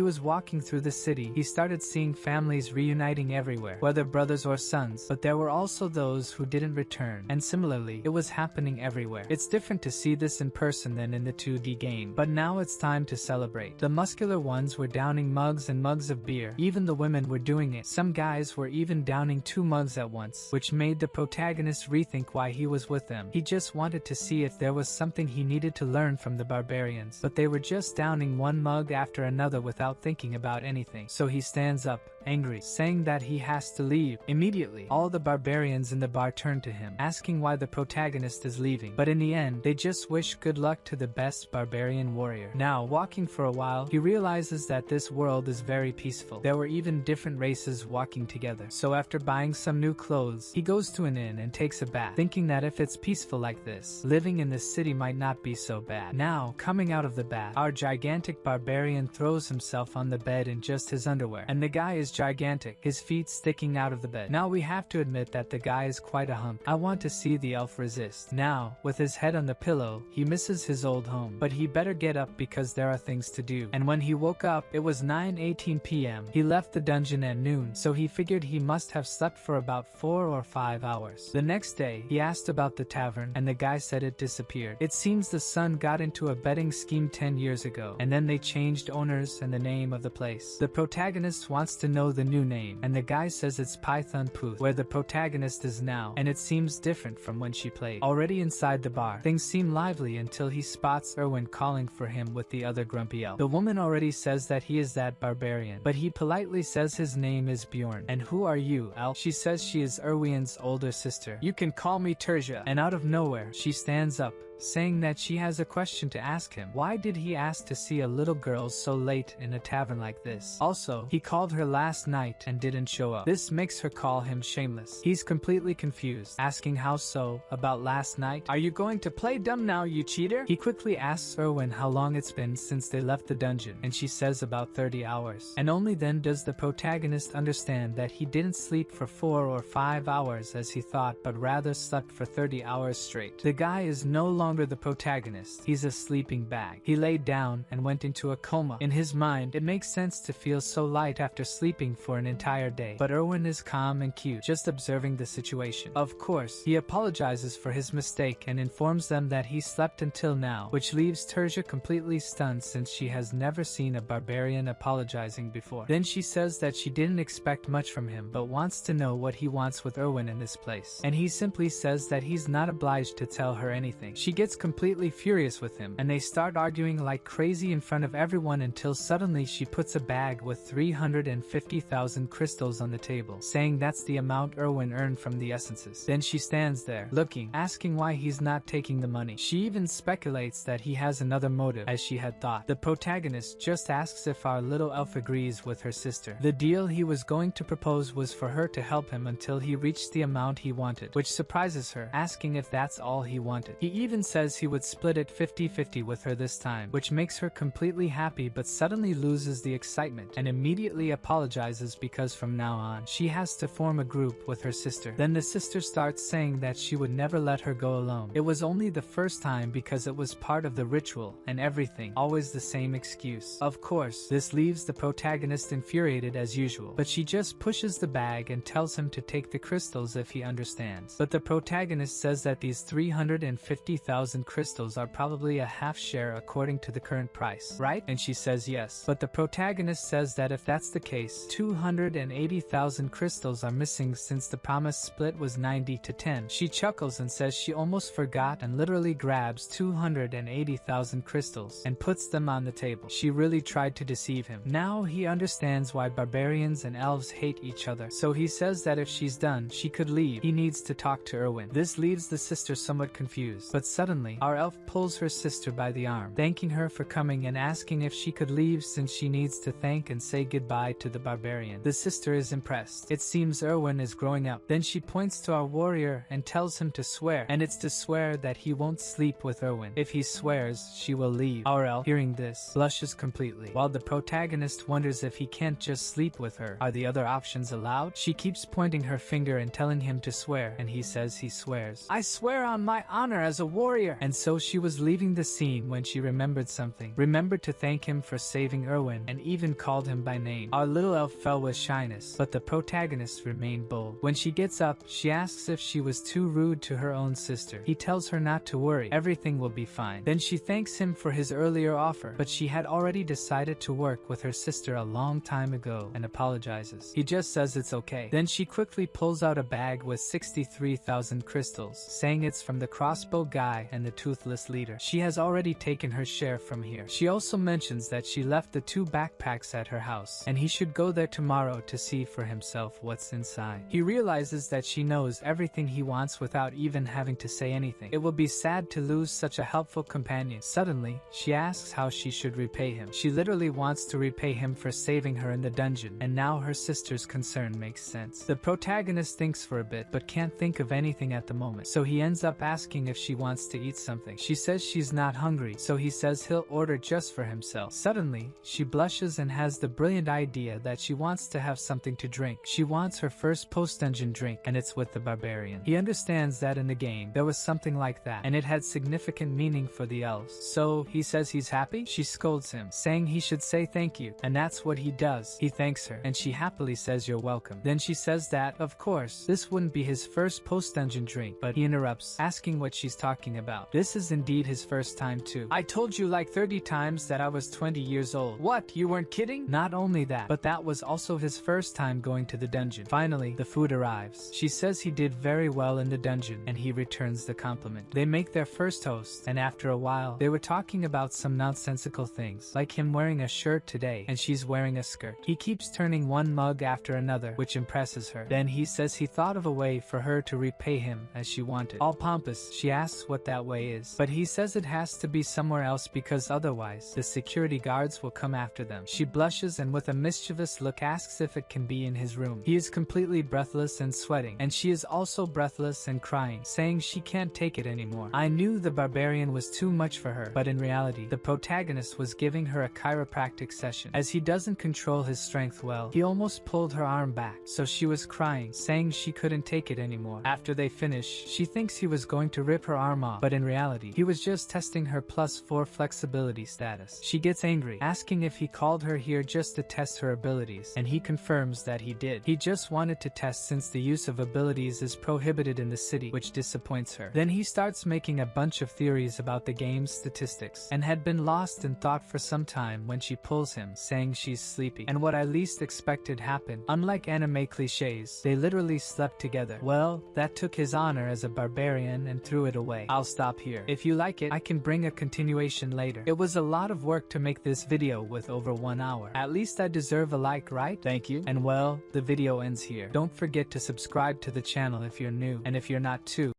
was walking through the city, he started seeing families reuniting everywhere, whether brothers or sons, but there were also those who didn't return, and similarly, it was happening everywhere. It's different to see this in person than in the 2D game, but now it's time to celebrate. The muscular ones were downing mugs and mugs of beer. Even the women were doing it. Some guys were even downing 2 mugs at once, which made the protagonist rethink why he was with them. He just wanted to see if there was something he needed to learn from the barbarians, but they were just downing one mug after another without thinking about anything. So he stands up, angry, saying that he has to leave. Immediately, all the barbarians in the bar turn to him, asking why the protagonist is leaving, but in the end, they just wish good luck to the best barbarian warrior. Now, walking for a while, he realizes that this world is very peaceful. There were even different races walking together. So after buying some new clothes, he goes to an inn and takes a bath, thinking that if it's peaceful like this, living in this city might not be so bad. Now, coming out of the bath, our gigantic barbarian throws himself on the bed in just his underwear, and the guy is gigantic, his feet sticking out of the bed. Now we have to admit that the guy is quite a hunk. I want to see the elf resist. Now, with his head on the pillow, he misses his old home, but he better get up because there are things to do. And when he woke up, it was 9:18 p.m. He left the dungeon at noon, so he figured he must have slept for about 4 or 5 hours. The next day, he asked about the tavern, and the guy said it disappeared. It seems the son got into a betting scheme 10 years ago, and then they changed owners and the name of the place. The protagonist wants to know the new name, and the guy says it's Python Pooth, where the protagonist is now, and it seems different from when she played. Already inside the bar, things seem lively until he spots Erwin calling for him with the other grumpy elf. The woman already says that he is that barbarian, but he politely says his name is Bjorn. And who are you, elf? She says she is Erwin's older sister. You can call me Terja. And out of nowhere, she stands up, saying that she has a question to ask him. Why did he ask to see a little girl so late in a tavern like this? Also, he called her last night and didn't show up. This makes her call him shameless. He's completely confused, asking how so, about last night? Are you going to play dumb now, you cheater? He quickly asks Erwin how long it's been since they left the dungeon, and she says about 30 hours. And only then does the protagonist understand that he didn't sleep for 4 or 5 hours as he thought, but rather slept for 30 hours straight. The guy is no longer the protagonist. He's a sleeping bag. He laid down and went into a coma. In his mind, it makes sense to feel so light after sleeping for an entire day. But Erwin is calm and cute, just observing the situation. Of course, he apologizes for his mistake and informs them that he slept until now, which leaves Terja completely stunned since she has never seen a barbarian apologizing before. Then she says that she didn't expect much from him, but wants to know what he wants with Erwin in this place. And he simply says that he's not obliged to tell her anything. She gets completely furious with him, and they start arguing like crazy in front of everyone until suddenly she puts a bag with 350,000 crystals on the table, saying that's the amount Erwin earned from the essences. Then she stands there, looking, asking why he's not taking the money. She even speculates that he has another motive, as she had thought. The protagonist just asks if our little elf agrees with her sister. The deal he was going to propose was for her to help him until he reached the amount he wanted, which surprises her, asking if that's all he wanted. He even says he would split it 50-50 with her this time, which makes her completely happy but suddenly loses the excitement and immediately apologizes because from now on she has to form a group with her sister. Then the sister starts saying that she would never let her go alone. It was only the first time because it was part of the ritual and everything, always the same excuse. Of course, this leaves the protagonist infuriated as usual, but she just pushes the bag and tells him to take the crystals if he understands. But the protagonist says that these 350,000 crystals are probably a half share according to the current price, right? And she says yes. But the protagonist says that if that's the case, 280,000 crystals are missing since the promised split was 90-10. She chuckles and says she almost forgot and literally grabs 280,000 crystals and puts them on the table. She really tried to deceive him. Now he understands why barbarians and elves hate each other, so he says that if she's done, she could leave. He needs to talk to Erwin. This leaves the sister somewhat confused, but suddenly, our elf pulls her sister by the arm, thanking her for coming and asking if she could leave since she needs to thank and say goodbye to the barbarian. The sister is impressed. It seems Erwin is growing up. Then she points to our warrior and tells him to swear, and it's to swear that he won't sleep with Erwin. If he swears, she will leave. Our elf, hearing this, blushes completely, while the protagonist wonders if he can't just sleep with her. Are the other options allowed? She keeps pointing her finger and telling him to swear, and he says he swears. I swear on my honor as a warrior! And so she was leaving the scene when she remembered something. Remembered to thank him for saving Erwin, and even called him by name. Our little elf fell with shyness, but the protagonist remained bold. When she gets up, she asks if she was too rude to her own sister. He tells her not to worry, everything will be fine. Then she thanks him for his earlier offer, but she had already decided to work with her sister a long time ago and apologizes. He just says it's okay. Then she quickly pulls out a bag with 63,000 crystals, saying it's from the crossbow guy and the toothless leader. She has already taken her share from here. She also mentions that she left the 2 backpacks at her house, and he should go there tomorrow to see for himself what's inside. He realizes that she knows everything he wants without even having to say anything. It will be sad to lose such a helpful companion. Suddenly, she asks how she should repay him. She literally wants to repay him for saving her in the dungeon, and now her sister's concern makes sense. The protagonist thinks for a bit, but can't think of anything at the moment, so he ends up asking if she wants to eat something. She says she's not hungry, so he says he'll order just for himself. Suddenly, she blushes and has the brilliant idea that she wants to have something to drink. She wants her first post-dungeon drink, and it's with the barbarian. He understands that in the game, there was something like that, and it had significant meaning for the elves. So, he says he's happy? She scolds him, saying he should say thank you, and that's what he does. He thanks her, and she happily says you're welcome. Then she says that, of course, this wouldn't be his first post-dungeon drink, but he interrupts, asking what she's talking about. This is indeed his first time too. I told you like 30 times that I was 20 years old. What, you weren't kidding? Not only that, but that was also his first time going to the dungeon. Finally, the food arrives. She says he did very well in the dungeon, and he returns the compliment. They make their first toast, and after a while, they were talking about some nonsensical things, like him wearing a shirt today, and she's wearing a skirt. He keeps turning one mug after another, which impresses her. Then he says he thought of a way for her to repay him as she wanted. All pompous, she asks what that way is, but he says it has to be somewhere else because otherwise, the security guards will come after them. She blushes and with a mischievous look asks if it can be in his room. He is completely breathless and sweating, and she is also breathless and crying, saying she can't take it anymore. I knew the barbarian was too much for her, but in reality, the protagonist was giving her a chiropractic session. As he doesn't control his strength well, he almost pulled her arm back, so she was crying, saying she couldn't take it anymore. After they finish, she thinks he was going to rip her arm off, but in reality, he was just testing her +4 flexibility status. She gets angry, asking if he called her here just to test her abilities, and he confirms that he did. He just wanted to test since the use of abilities is prohibited in the city, which disappoints her. Then he starts making a bunch of theories about the game's statistics, and had been lost in thought for some time when she pulls him, saying she's sleepy. And what I least expected happened. Unlike anime cliches, they literally slept together. Well, that took his honor as a barbarian and threw it away. I'll stop here. If you like it, I can bring a continuation later. It was a lot of work to make this video with over 1 hour. At least I deserve a like, right? Thank you. And well, the video ends here. Don't forget to subscribe to the channel if you're new, and if you're not too,